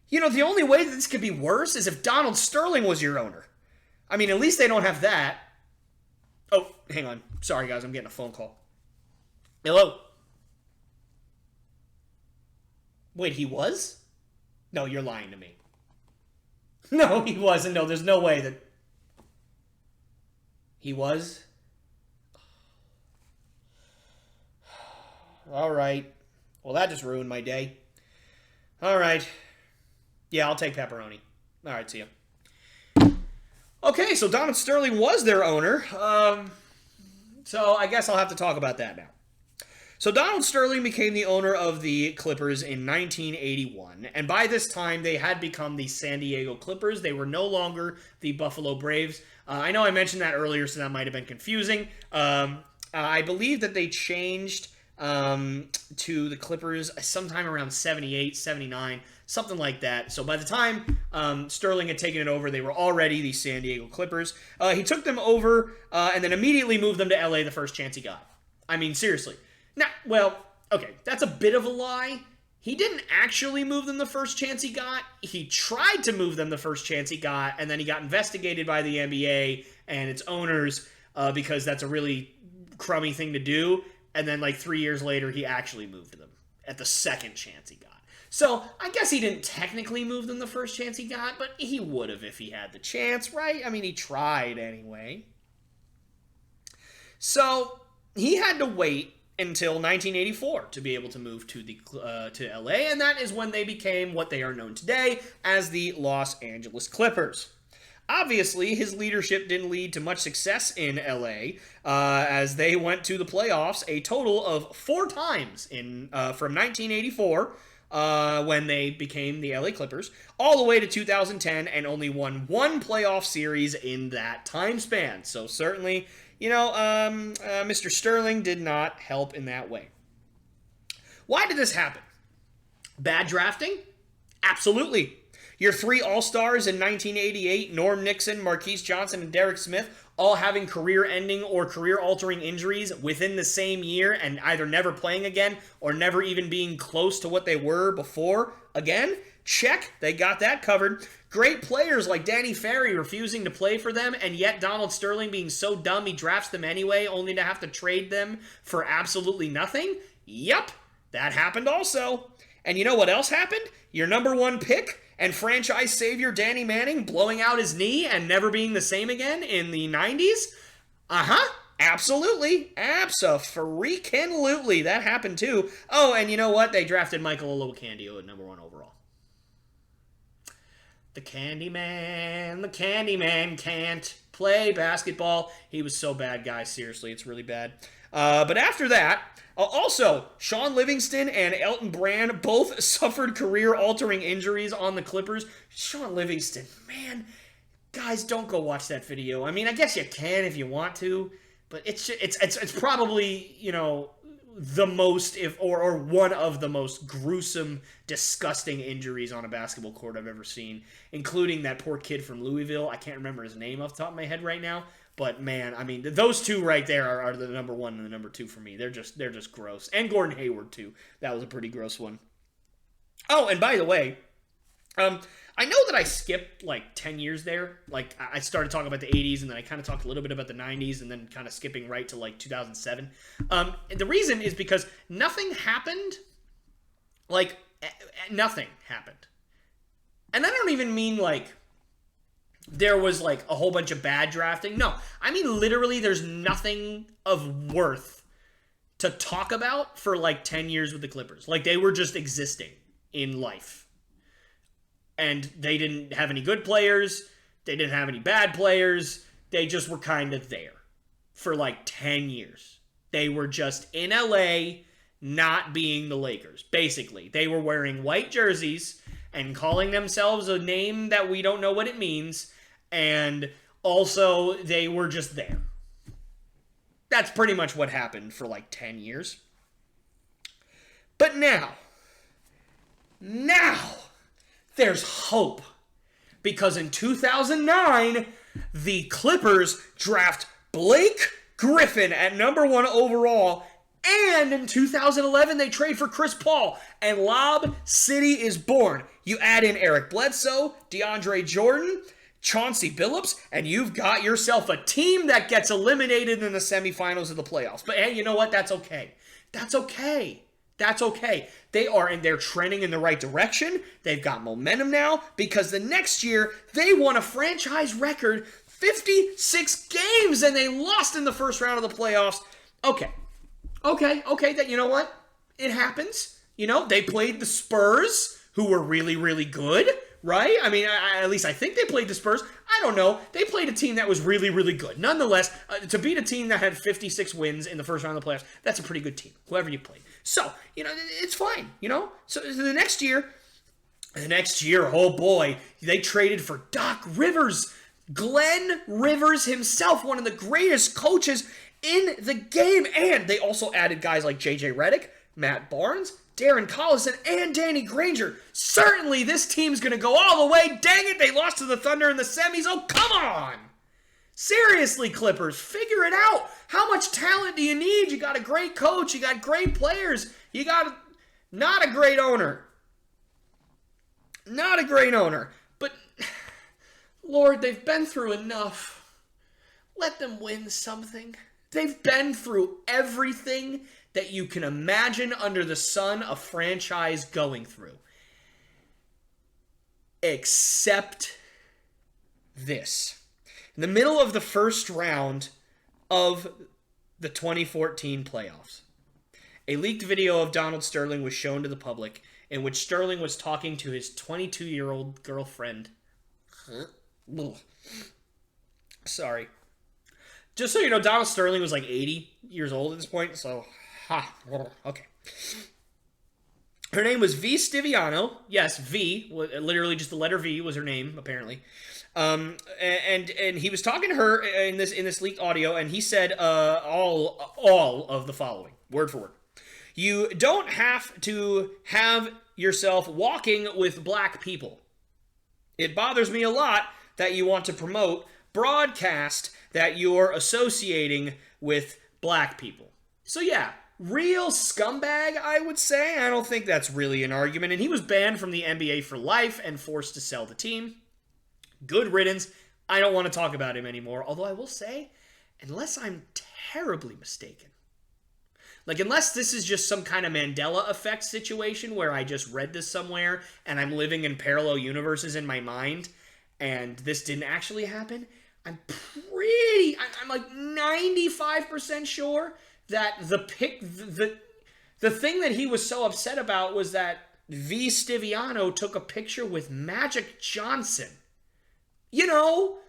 you know, the only way that this could be worse is if Donald Sterling was your owner. I mean, at least they don't have that. Oh, hang on. Sorry, guys, I'm getting a phone call. Hello? Wait, he was? No, you're lying to me. No, he wasn't. No, there's no way that... He was? All right. Well, that just ruined my day. All right. Yeah, I'll take pepperoni. All right, see ya. Okay, so Donald Sterling was their owner. So I guess I'll have to talk about that now. So Donald Sterling became the owner of the Clippers in 1981, and by this time they had become the San Diego Clippers. They were no longer the Buffalo Braves. I know I mentioned that earlier, so that might have been confusing. I believe that they changed to the Clippers sometime around 78, 79, something like that. So by the time Sterling had taken it over, they were already the San Diego Clippers. He took them over and then immediately moved them to LA the first chance he got. I mean, seriously. Now, well, okay, that's a bit of a lie. He didn't actually move them the first chance he got. He tried to move them the first chance he got, and then he got investigated by the NBA and its owners because that's a really crummy thing to do. And then like 3 years later, he actually moved them at the second chance he got. So I guess he didn't technically move them the first chance he got, but he would have if he had the chance, right? I mean, he tried anyway. So he had to wait until 1984 to be able to move to LA, and that is when they became what they are known today as the Los Angeles Clippers. Obviously, his leadership didn't lead to much success in LA, as they went to the playoffs a total of 4 times from 1984, when they became the LA Clippers, all the way to 2010, and only won 1 playoff series in that time span. So certainly, you know, Mr. Sterling did not help in that way. Why did this happen? Bad drafting? Absolutely. Your 3 All-Stars in 1988, Norm Nixon, Marquise Johnson, and Derek Smith, all having career-ending or career-altering injuries within the same year and either never playing again or never even being close to what they were before. Again, check, they got that covered. Great players like Danny Ferry refusing to play for them, and yet Donald Sterling being so dumb he drafts them anyway, only to have to trade them for absolutely nothing. Yep, that happened also. And you know what else happened? Your number 1 pick and franchise savior Danny Manning blowing out his knee and never being the same again in the 90s? Absolutely. Abso-freaking-lutely. That happened too. Oh, and you know what? They drafted Michael Olocandio at number 1 overall. The Candyman can't play basketball. He was so bad, guys. Seriously, it's really bad. But after that, also, Sean Livingston and Elton Brand both suffered career-altering injuries on the Clippers. Sean Livingston, man, guys, don't go watch that video. I mean, I guess you can if you want to, but it's probably, you know, the most, or one of the most gruesome, disgusting injuries on a basketball court I've ever seen, including that poor kid from Louisville. I can't remember his name off the top of my head right now, but man, I mean, those two right there are the number one and the number two for me. They're just gross. And Gordon Hayward too. That was a pretty gross one. Oh, and by the way, I know that I skipped like 10 years there. Like I started talking about the 80s and then I kind of talked a little bit about the 90s and then kind of skipping right to like 2007. And the reason is because nothing happened. Like nothing happened. And I don't even mean like there was like a whole bunch of bad drafting. No, I mean literally there's nothing of worth to talk about for like 10 years with the Clippers. Like they were just existing in life. And they didn't have any good players. They didn't have any bad players. They just were kind of there for like 10 years. They were just in LA, not being the Lakers. Basically, they were wearing white jerseys and calling themselves a name that we don't know what it means. And also, they were just there. That's pretty much what happened for like 10 years. But now, there's hope. Because in 2009, the Clippers draft Blake Griffin at number 1 overall. And in 2011, they trade for Chris Paul. And Lob City is born. You add in Eric Bledsoe, DeAndre Jordan, Chauncey Billups, and you've got yourself a team that gets eliminated in the semifinals of the playoffs. But hey, you know what? That's okay. That's okay. That's okay. They're trending in the right direction. They've got momentum now because the next year they won a franchise record 56 games and they lost in the first round of the playoffs. Okay. That, you know what? It happens. You know, they played the Spurs, who were really, really good, right? I mean, at least I think they played the Spurs. I don't know. They played a team that was really, really good. Nonetheless, to beat a team that had 56 wins in the first round of the playoffs, that's a pretty good team, whoever you played. So, you know, it's fine, you know? So the next year, oh boy, they traded for Doc Rivers. Glenn Rivers himself, one of the greatest coaches in the game. And they also added guys like J.J. Redick, Matt Barnes, Darren Collison, and Danny Granger. Certainly this team's going to go all the way. Dang it, they lost to the Thunder in the semis. Oh, come on. Seriously, Clippers, figure it out. How much talent do you need? You got a great coach. You got great players. You got not a great owner. Not a great owner. But, Lord, they've been through enough. Let them win something. They've been through everything that you can imagine under the sun a franchise going through. Except this. In the middle of the first round of the 2014 playoffs, a leaked video of Donald Sterling was shown to the public in which Sterling was talking to his 22-year-old girlfriend. Sorry. Just so you know, Donald Sterling was like 80 years old at this point, so, okay. Her name was V. Stiviano. Yes, V, literally just the letter V was her name, apparently. And he was talking to her in this leaked audio, and he said all of the following, word for word. You don't have to have yourself walking with black people. It bothers me a lot that you want to broadcast that you're associating with black people. So yeah, real scumbag, I would say. I don't think that's really an argument. And he was banned from the NBA for life and forced to sell the team. Good riddance. I don't want to talk about him anymore. Although I will say, unless I'm terribly mistaken, like unless this is just some kind of Mandela effect situation where I just read this somewhere and I'm living in parallel universes in my mind and this didn't actually happen, I'm like 95% sure that the thing that he was so upset about was that V. Stiviano took a picture with Magic Johnson. You know,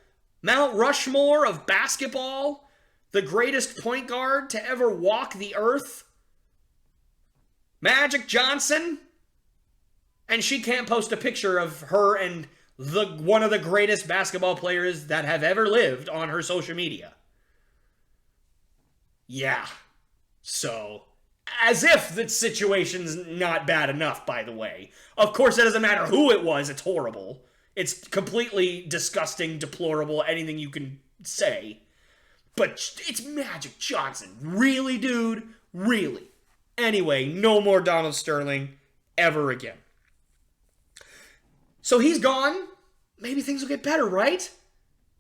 Mount Rushmore of basketball, the greatest point guard to ever walk the earth. Magic Johnson. And she can't post a picture of her and one of the greatest basketball players that have ever lived on her social media. Yeah. So, As if the situation's not bad enough, by the way. Of course, it doesn't matter who it was. It's horrible. It's completely disgusting, deplorable, anything you can say. But it's Magic Johnson. Really, dude? Really? Anyway, no more Donald Sterling ever again. So he's gone. Maybe things will get better, right?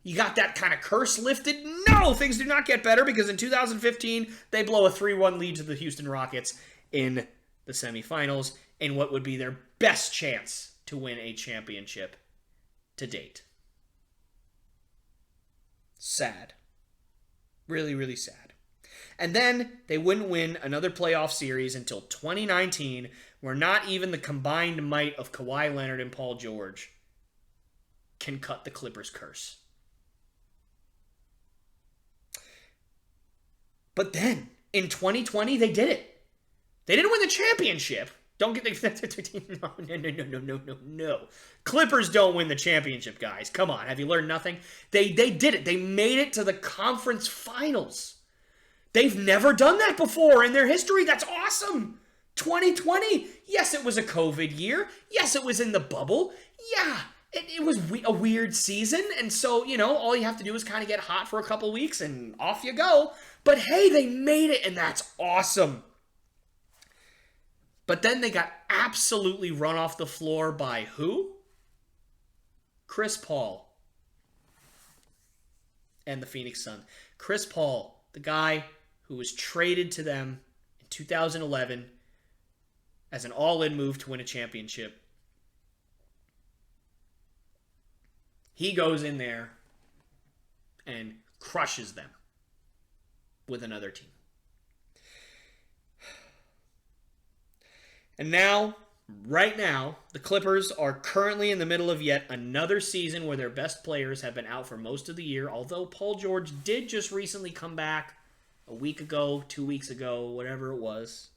You got that kind of curse lifted? No, things do not get better because in 2015, they blow a 3-1 lead to the Houston Rockets in the semifinals in what would be their best chance to win a championship to date. Sad. Really, really sad. And then they wouldn't win another playoff series until 2019, where not even the combined might of Kawhi Leonard and Paul George can cut the Clippers' curse. But then, in 2020, they did it. They didn't win the championship. Don't get no. Clippers don't win the championship, guys. Come on, have you learned nothing? They did it. They made it to the conference finals. They've never done that before in their history. That's awesome. 2020, yes, it was a COVID year. Yes, it was in the bubble. Yeah, it was a weird season. And so, all you have to do is kind of get hot for a couple weeks and off you go. But hey, they made it, and that's awesome. But then they got absolutely run off the floor by who? Chris Paul and the Phoenix Suns. Chris Paul, the guy who was traded to them in 2011 as an all-in move to win a championship. He goes in there and crushes them with another team. And now, right now, the Clippers are currently in the middle of yet another season where their best players have been out for most of the year, although Paul George did just recently come back a week ago, 2 weeks ago, whatever it was.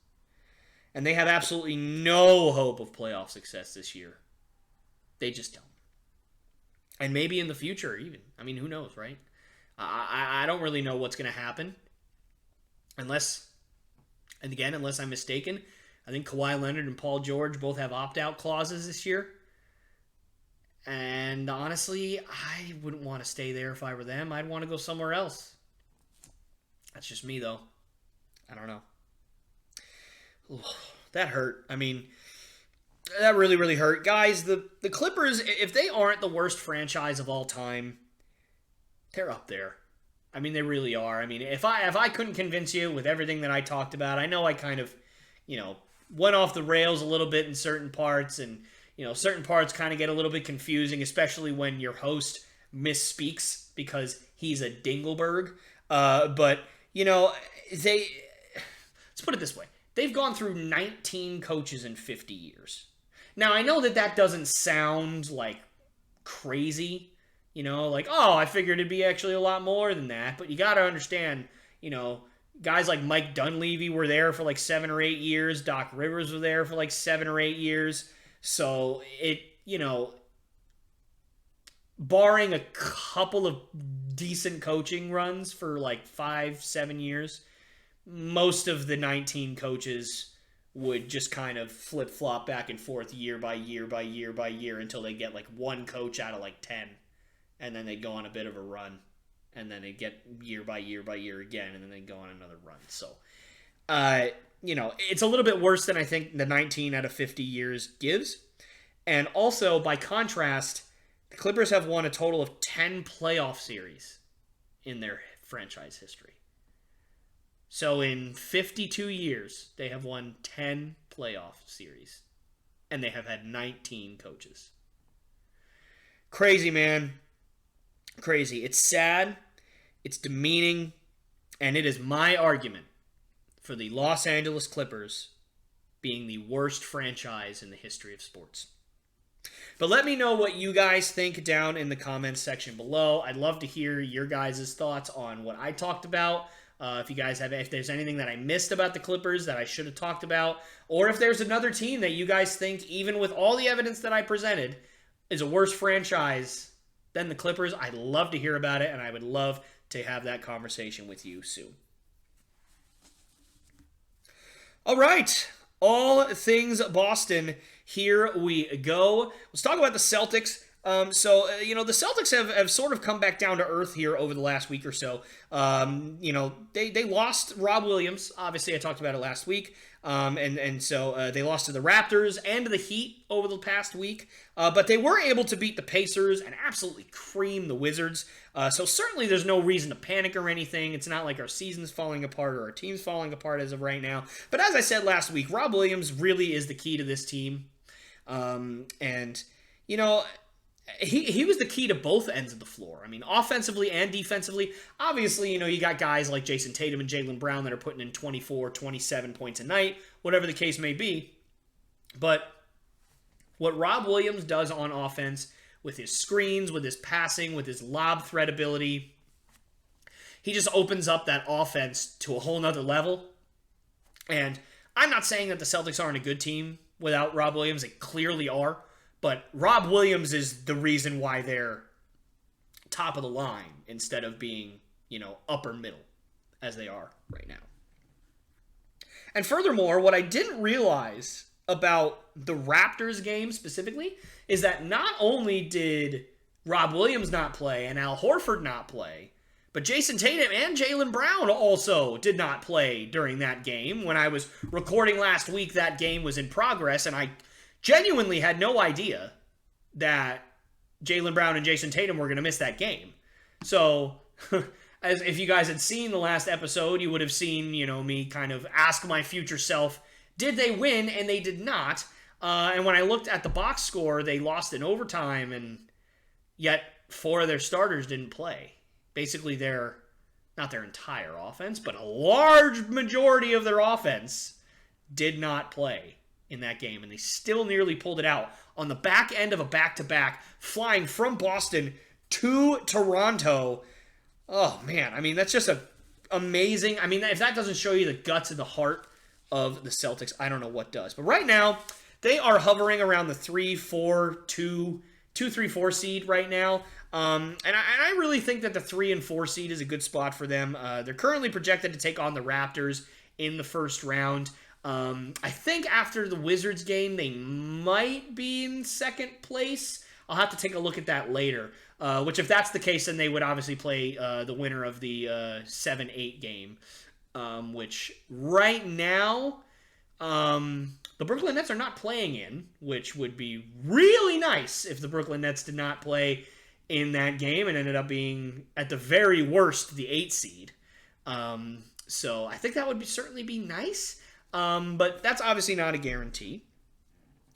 And they have absolutely no hope of playoff success this year. They just don't. And maybe in the future even. I mean, who knows, right? I don't really know what's going to happen. Unless I'm mistaken, I think Kawhi Leonard and Paul George both have opt-out clauses this year. And honestly, I wouldn't want to stay there if I were them. I'd want to go somewhere else. That's just me, though. I don't know. Ooh, that hurt. I mean, that really, really hurt. Guys, the Clippers, if they aren't the worst franchise of all time, they're up there. I mean, they really are. I mean, if I couldn't convince you with everything that I talked about, I know I kind of, went off the rails a little bit in certain parts, and certain parts kind of get a little bit confusing, especially when your host misspeaks because he's a dingleberg. But let's put it this way: they've gone through 19 coaches in 50 years. Now I know that doesn't sound like crazy, like, oh, I figured it'd be actually a lot more than that. But you got to understand, guys like Mike Dunleavy were there for like 7 or 8 years. Doc Rivers was there for like 7 or 8 years. So barring a couple of decent coaching runs for like 5-7 years, most of the 19 coaches would just kind of flip-flop back and forth year by year by year by year until they get like one coach out of like 10. And then they go on a bit of a run. And then they get year by year by year again, and then they go on another run. So, it's a little bit worse than I think the 19 out of 50 years gives. And also, by contrast, the Clippers have won a total of 10 playoff series in their franchise history. So, in 52 years, they have won 10 playoff series. And they have had 19 coaches. Crazy, man. Crazy. It's sad, it's demeaning, and it is my argument for the Los Angeles Clippers being the worst franchise in the history of sports. But let me know what you guys think down in the comments section below. I'd love to hear your guys' thoughts on what I talked about. If there's anything that I missed about the Clippers that I should have talked about, or if there's another team that you guys think, even with all the evidence that I presented, is a worse franchise than the Clippers, I'd love to hear about it, and I would love to have that conversation with you soon. All right, all things Boston. Here we go. Let's talk about the Celtics. The Celtics have sort of come back down to earth here over the last week or so. They lost Rob Williams. Obviously, I talked about it last week. So they lost to the Raptors and to the Heat over the past week. But they were able to beat the Pacers and absolutely cream the Wizards. So certainly there's no reason to panic or anything. It's not like our season's falling apart or our team's falling apart as of right now. But as I said last week, Rob Williams really is the key to this team. He was the key to both ends of the floor. I mean, offensively and defensively. Obviously, you got guys like Jason Tatum and Jaylen Brown that are putting in 24, 27 points a night, whatever the case may be. But what Rob Williams does on offense with his screens, with his passing, with his lob threat ability, he just opens up that offense to a whole nother level. And I'm not saying that the Celtics aren't a good team without Rob Williams. They clearly are. But Rob Williams is the reason why they're top of the line instead of being, upper middle as they are right now. And furthermore, what I didn't realize about the Raptors game specifically is that not only did Rob Williams not play and Al Horford not play, but Jason Tatum and Jaylen Brown also did not play during that game. When I was recording last week, that game was in progress, and I genuinely had no idea that Jaylen Brown and Jason Tatum were going to miss that game. So, as if you guys had seen the last episode, you would have seen, me kind of ask my future self, did they win? And they did not. And when I looked at the box score, they lost in overtime, and yet 4 of their starters didn't play. Basically, not their entire offense, but a large majority of their offense did not play in that game, and they still nearly pulled it out on the back end of a back-to-back, flying from Boston to Toronto. Oh, man. I mean, that's just amazing. I mean, if that doesn't show you the guts and the heart of the Celtics, I don't know what does. But right now, they are hovering around the 2-3-4 seed right now. And I really think that the 3 and 4 seed is a good spot for them. They're currently projected to take on the Raptors in the first round. I think after the Wizards game, they might be in second place. I'll have to take a look at that later. Which, if that's the case, then they would obviously play the winner of the 7-8 game. Which, right now, the Brooklyn Nets are not playing in, which would be really nice if the Brooklyn Nets did not play in that game and ended up being, at the very worst, the 8 seed. So I think that would certainly be nice. But that's obviously not a guarantee.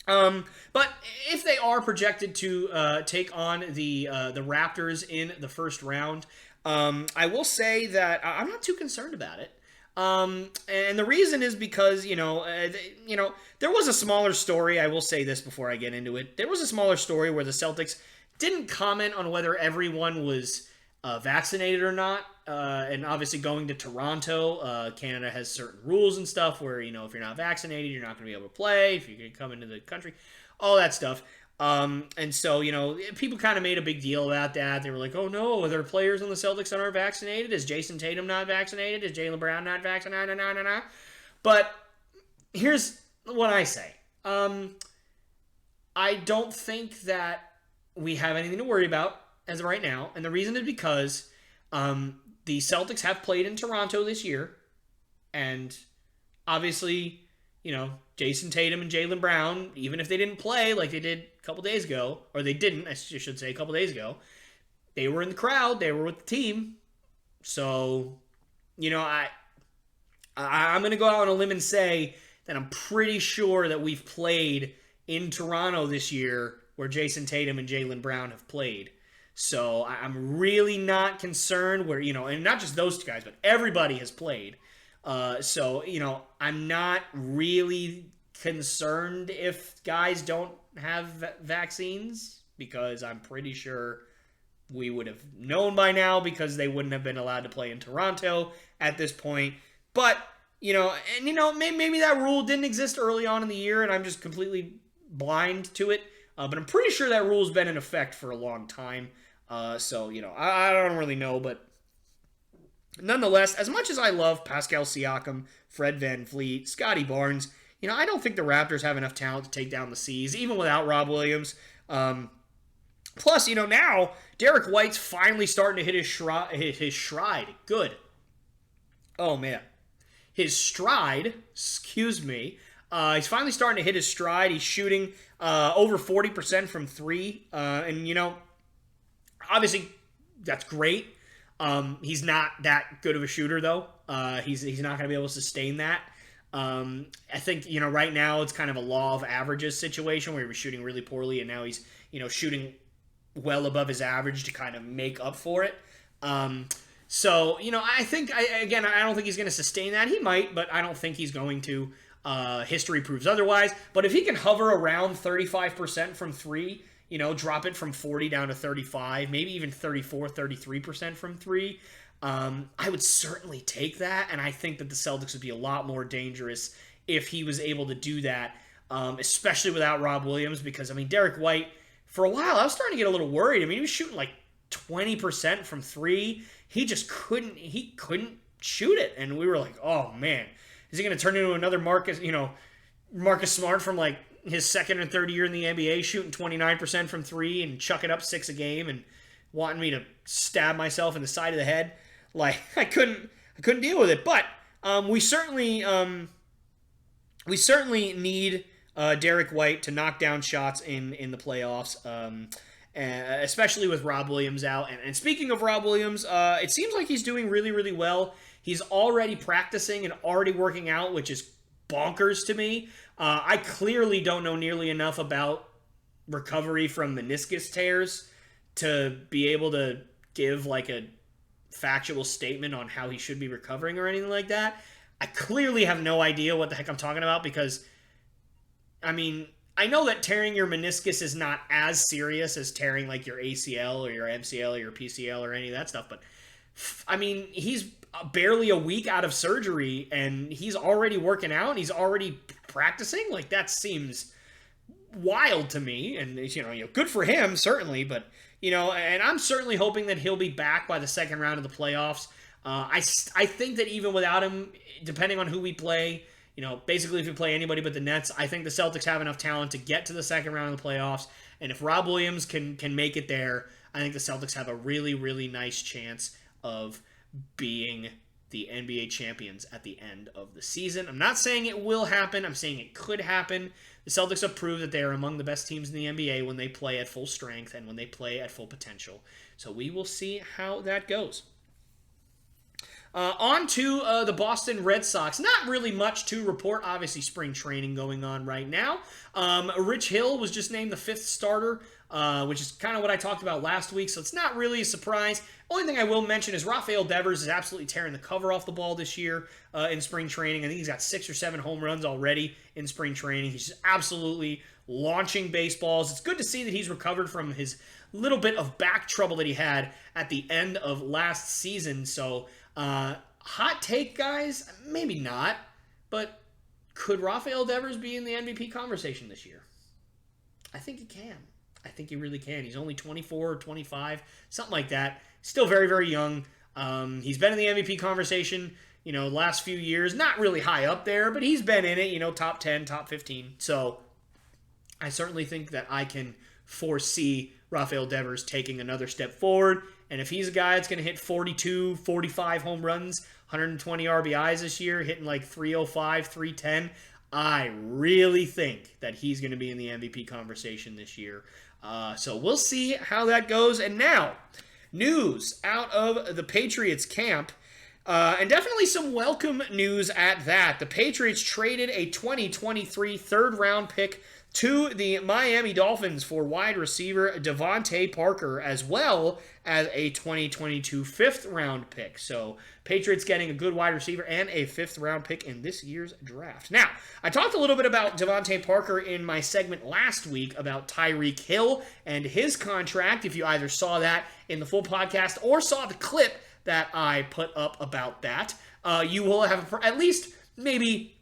But if they are projected to take on the Raptors in the first round, I will say that I'm not too concerned about it. And the reason is because there was a smaller story. I will say this before I get into it. There was a smaller story where the Celtics didn't comment on whether everyone was vaccinated or not. And obviously going to Toronto, Canada has certain rules and stuff where, if you're not vaccinated, you're not going to be able to play, if you can come into the country, all that stuff. And so, people kind of made a big deal about that. They were like, oh no, are there players on the Celtics that aren't vaccinated? Is Jason Tatum not vaccinated? Is Jaylen Brown not vaccinated? No. But here's what I say. I don't think that we have anything to worry about as of right now. And the reason is because the Celtics have played in Toronto this year, and obviously, Jason Tatum and Jaylen Brown, even if they didn't play like they did a couple days ago, or they didn't, I should say, a couple days ago, they were in the crowd, they were with the team. So, I'm going to go out on a limb and say that I'm pretty sure that we've played in Toronto this year where Jason Tatum and Jaylen Brown have played. So I'm really not concerned where, and not just those two guys, but everybody has played. So, I'm not really concerned if guys don't have vaccines, because I'm pretty sure we would have known by now, because they wouldn't have been allowed to play in Toronto at this point. But, maybe that rule didn't exist early on in the year and I'm just completely blind to it. But I'm pretty sure that rule's been in effect for a long time. So, I don't really know, but Nonetheless, as much as I love Pascal Siakam, Fred VanVleet, Scotty Barnes, I don't think the Raptors have enough talent to take down the C's, even without Rob Williams. Plus, now Derek White's finally starting to hit his stride. Good. Oh, man. His stride, excuse me. He's finally starting to hit his stride. He's shooting over 40% from three. And, obviously, that's great. He's not that good of a shooter, though. He's not going to be able to sustain that. I think, right now it's kind of a law of averages situation where he was shooting really poorly, and now he's, shooting well above his average to kind of make up for it. So, I think, I don't think he's going to sustain that. He might, but I don't think he's going to. History proves otherwise. But if he can hover around 35% from three, drop it from 40 down to 35, maybe even 34, 33% from three, I would certainly take that. And I think that the Celtics would be a lot more dangerous if he was able to do that, especially without Rob Williams. Because, Derek White, for a while, I was starting to get a little worried. He was shooting like 20% from three. He just couldn't shoot it. And we were like, oh, man. Is he going to turn into another Marcus Smart from like his second and third year in the NBA, shooting 29% from three and chucking up 6 a game and wanting me to stab myself in the side of the head? Like, I couldn't deal with it. But we certainly need Derek White to knock down shots in the playoffs, especially with Rob Williams out. And speaking of Rob Williams, it seems like he's doing really, really well. He's already practicing and already working out, which is bonkers to me. I clearly don't know nearly enough about recovery from meniscus tears to be able to give like a factual statement on how he should be recovering or anything like that. I clearly have no idea what the heck I'm talking about because, I know that tearing your meniscus is not as serious as tearing like your ACL or your MCL or your PCL or any of that stuff, but he's barely a week out of surgery and he's already working out and he's already practicing. Like, that seems wild to me. And, good for him, certainly. But, and I'm certainly hoping that he'll be back by the second round of the playoffs. I think that even without him, depending on who we play, basically if we play anybody but the Nets, I think the Celtics have enough talent to get to the second round of the playoffs. And if Rob Williams can make it there, I think the Celtics have a really, really nice chance of being the NBA champions at the end of the season. I'm not saying it will happen. I'm saying it could happen. The Celtics have proved that they are among the best teams in the NBA when they play at full strength and when they play at full potential. So we will see how that goes. On to the Boston Red Sox. Not really much to report. Obviously, spring training going on right now. Rich Hill was just named the 5th starter, which is kind of what I talked about last week, so it's not really a surprise. Only thing I will mention is Rafael Devers is absolutely tearing the cover off the ball this year in spring training. I think he's got 6 or 7 home runs already in spring training. He's just absolutely launching baseballs. It's good to see that he's recovered from his little bit of back trouble that he had at the end of last season. So, hot take, guys? Maybe not, but could Rafael Devers be in the MVP conversation this year? I think he can. I think he really can. He's only 24 or 25, something like that. Still very, very young. He's been in the MVP conversation, the last few years. Not really high up there, but he's been in it, top 10, top 15. So I certainly think that I can foresee Rafael Devers taking another step forward. And if he's a guy that's going to hit 42, 45 home runs, 120 RBIs this year, hitting like 305, 310, I really think that he's going to be in the MVP conversation this year. So we'll see how that goes. And now, news out of the Patriots camp. And definitely some welcome news at that. The Patriots traded a 2023 third-round pick to the Miami Dolphins for wide receiver Devontae Parker, as well as a 2022 fifth-round pick. So, Patriots getting a good wide receiver and a fifth-round pick in this year's draft. Now, I talked a little bit about Devontae Parker in my segment last week about Tyreek Hill and his contract. If you either saw that in the full podcast or saw the clip that I put up about that, you will have at least maybe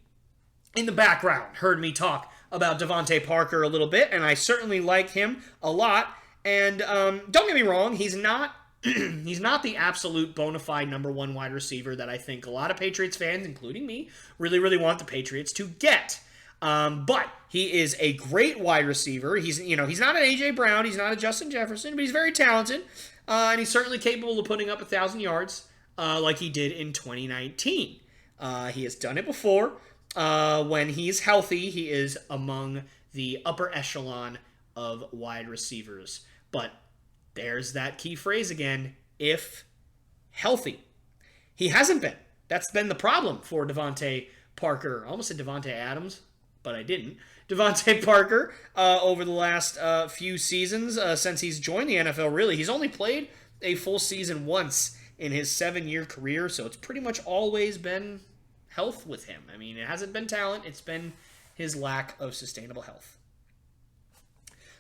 in the background heard me talk about Devontae Parker a little bit, and I certainly like him a lot. And don't get me wrong, he's not he's not the absolute bona fide number one wide receiver that I think a lot of Patriots fans, including me, really, really want the Patriots to get. But he is a great wide receiver. He's not an A.J. Brown. He's not a Justin Jefferson, but he's very talented. And he's certainly capable of putting up 1,000 yards like he did in 2019. He has done it before. When he's healthy, he is among the upper echelon of wide receivers. But there's that key phrase again, if healthy. He hasn't been. That's been the problem for Devontae Parker. I almost said Devontae Adams, but I didn't. Devontae Parker over the last few seasons since he's joined the NFL, really. He's only played a full season once in his 7-year career, so it's pretty much always been health with him. I mean, it hasn't been talent. It's been his lack of sustainable health.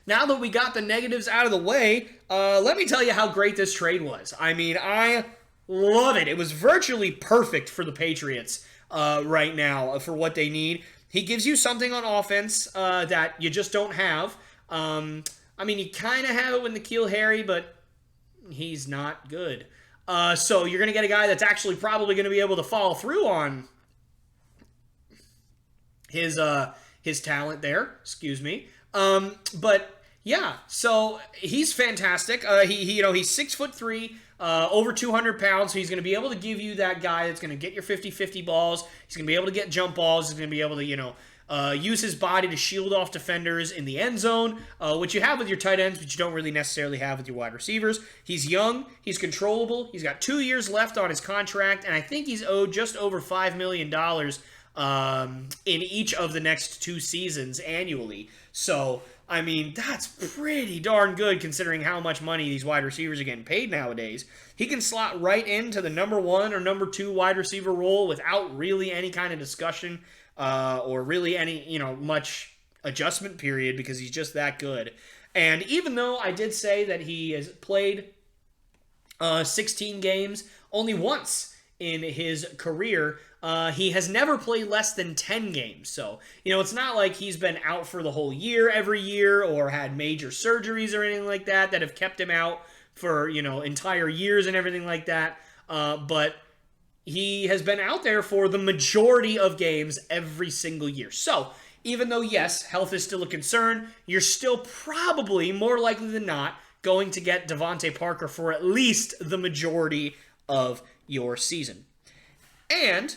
Now that we got the negatives out of the way, let me tell you how great this trade was. I mean, I love it. It was virtually perfect for the Patriots right now for what they need. He gives you something on offense that you just don't have. I mean, you kind of have it with N'Keal Harry, but he's not good. So you're going to get a guy that's actually probably going to be able to follow through on his talent there. Excuse me. But yeah, so he's fantastic. He's 6'3", over 200 pounds. So he's going to be able to give you that guy that's going to get your 50-50 balls. He's going to be able to get jump balls. He's going to be able to, use his body to shield off defenders in the end zone, which you have with your tight ends, but you don't really necessarily have with your wide receivers. He's young. He's controllable. He's got 2 years left on his contract, and I think he's owed just over $5 million in each of the next 2 seasons annually. So, I mean, that's pretty darn good considering how much money these wide receivers are getting paid nowadays. He can slot right into the number 1 or number 2 wide receiver role without really any kind of discussion or really any, much adjustment period because he's just that good. And even though I did say that he has played 16 games only once in his career, he has never played less than 10 games. So, it's not like he's been out for the whole year every year or had major surgeries or anything like that have kept him out for, entire years and everything like that. But he has been out there for the majority of games every single year. So, even though, yes, health is still a concern, you're still probably, more likely than not, going to get Devontae Parker for at least the majority of your season. And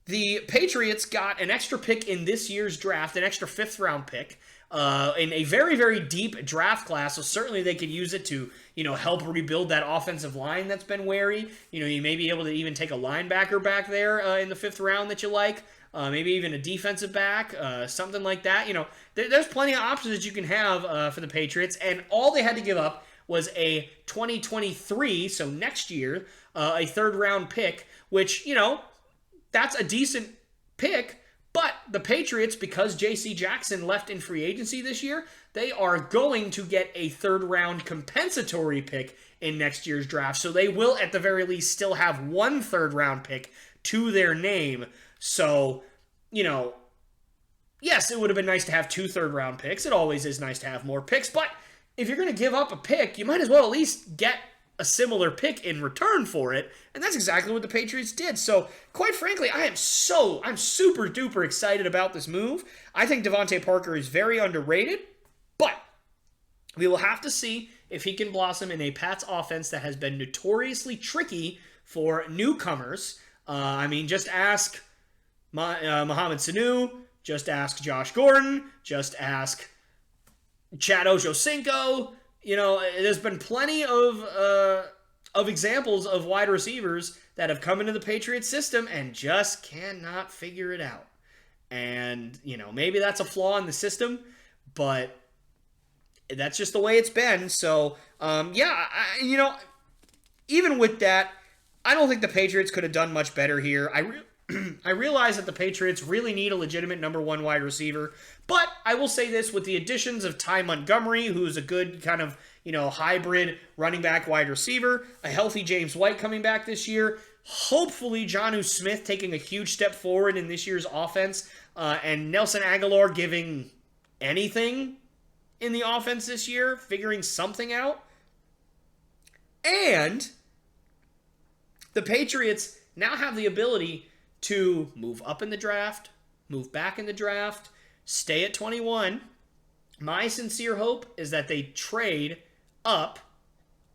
the Patriots got an extra pick in this year's draft, an extra 5th-round pick, in a very, very deep draft class, so certainly they could use it to, help rebuild that offensive line that's been wary. You may be able to even take a linebacker back there in the 5th round that you like, maybe even a defensive back, something like that. There's plenty of options that you can have for the Patriots, and all they had to give up was a 2023, so next year, a 3rd-round pick, which, that's a decent pick, but the Patriots, because J.C. Jackson left in free agency this year, they are going to get a 3rd-round compensatory pick in next year's draft. So they will, at the very least, still have 1 3rd-round pick to their name. So, yes, it would have been nice to have 2 3rd-round picks. It always is nice to have more picks, but if you're going to give up a pick, you might as well at least get a similar pick in return for it, and that's exactly what the Patriots did. So, quite frankly, I'm super duper excited about this move. I think Devontae Parker is very underrated, but we will have to see if he can blossom in a Pats offense that has been notoriously tricky for newcomers. Just ask Mohamed Sanu, just ask Josh Gordon, just ask Chad Ochocinco. There's been plenty of examples of wide receivers that have come into the Patriots system and just cannot figure it out. And, maybe that's a flaw in the system, but that's just the way it's been. So, even with that, I don't think the Patriots could have done much better here. I realize that the Patriots really need a legitimate number 1 wide receiver, but I will say this, with the additions of Ty Montgomery, who's a good kind of, hybrid running back wide receiver, a healthy James White coming back this year, hopefully Jonnu Smith taking a huge step forward in this year's offense, and Nelson Aguilar giving anything in the offense this year, figuring something out. And the Patriots now have the ability to move up in the draft, move back in the draft, stay at 21. My sincere hope is that they trade up,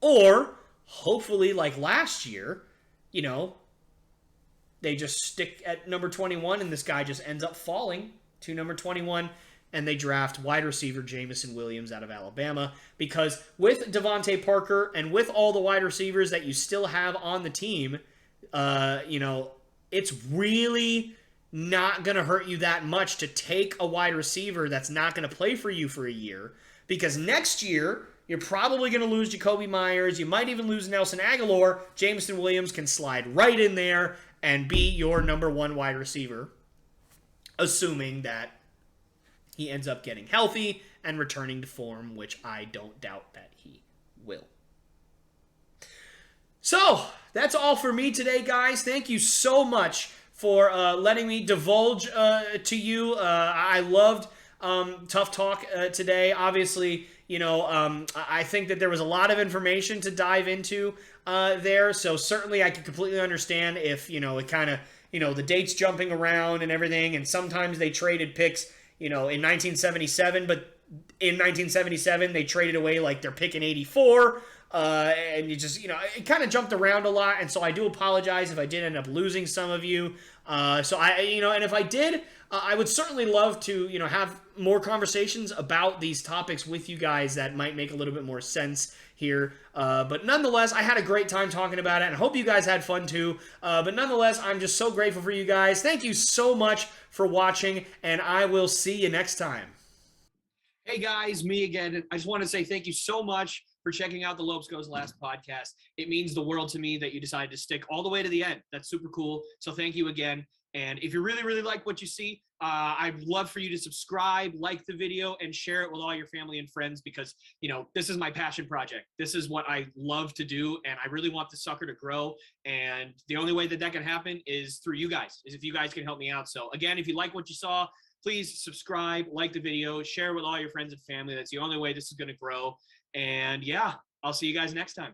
or hopefully, like last year, they just stick at number 21 and this guy just ends up falling to number 21 and they draft wide receiver Jamison Williams out of Alabama. Because with Devontae Parker and with all the wide receivers that you still have on the team, it's really not going to hurt you that much to take a wide receiver that's not going to play for you for a year. Because next year, you're probably going to lose Jacoby Myers. You might even lose Nelson Aguilar. Jamison Williams can slide right in there and be your number one wide receiver, assuming that he ends up getting healthy and returning to form, which I don't doubt that he will. So, that's all for me today, guys. Thank you so much for letting me divulge to you. I loved Tough Talk today. Obviously, I think that there was a lot of information to dive into there. So certainly I can completely understand if, it kind of, the dates jumping around and everything. And sometimes they traded picks, in 1977, but in 1977 they traded away like their pick in 84. And you just, it kind of jumped around a lot. And so I do apologize if I did end up losing some of you. So and if I did, I would certainly love to, have more conversations about these topics with you guys that might make a little bit more sense here. But nonetheless, I had a great time talking about it, and I hope you guys had fun too. But nonetheless, I'm just so grateful for you guys. Thank you so much for watching, and I will see you next time. Hey guys, me again. I just want to say thank you so much for checking out the Lopes Goes Last podcast. It means the world to me that you decided to stick all the way to the end. That's super cool. So thank you again. And if you really, really like what you see, I'd love for you to subscribe, like the video, and share it with all your family and friends because, this is my passion project. This is what I love to do, and I really want the sucker to grow. And the only way that can happen is through you guys, is if you guys can help me out. So again, if you like what you saw, please subscribe, like the video, share with all your friends and family. That's the only way this is going to grow. And yeah, I'll see you guys next time.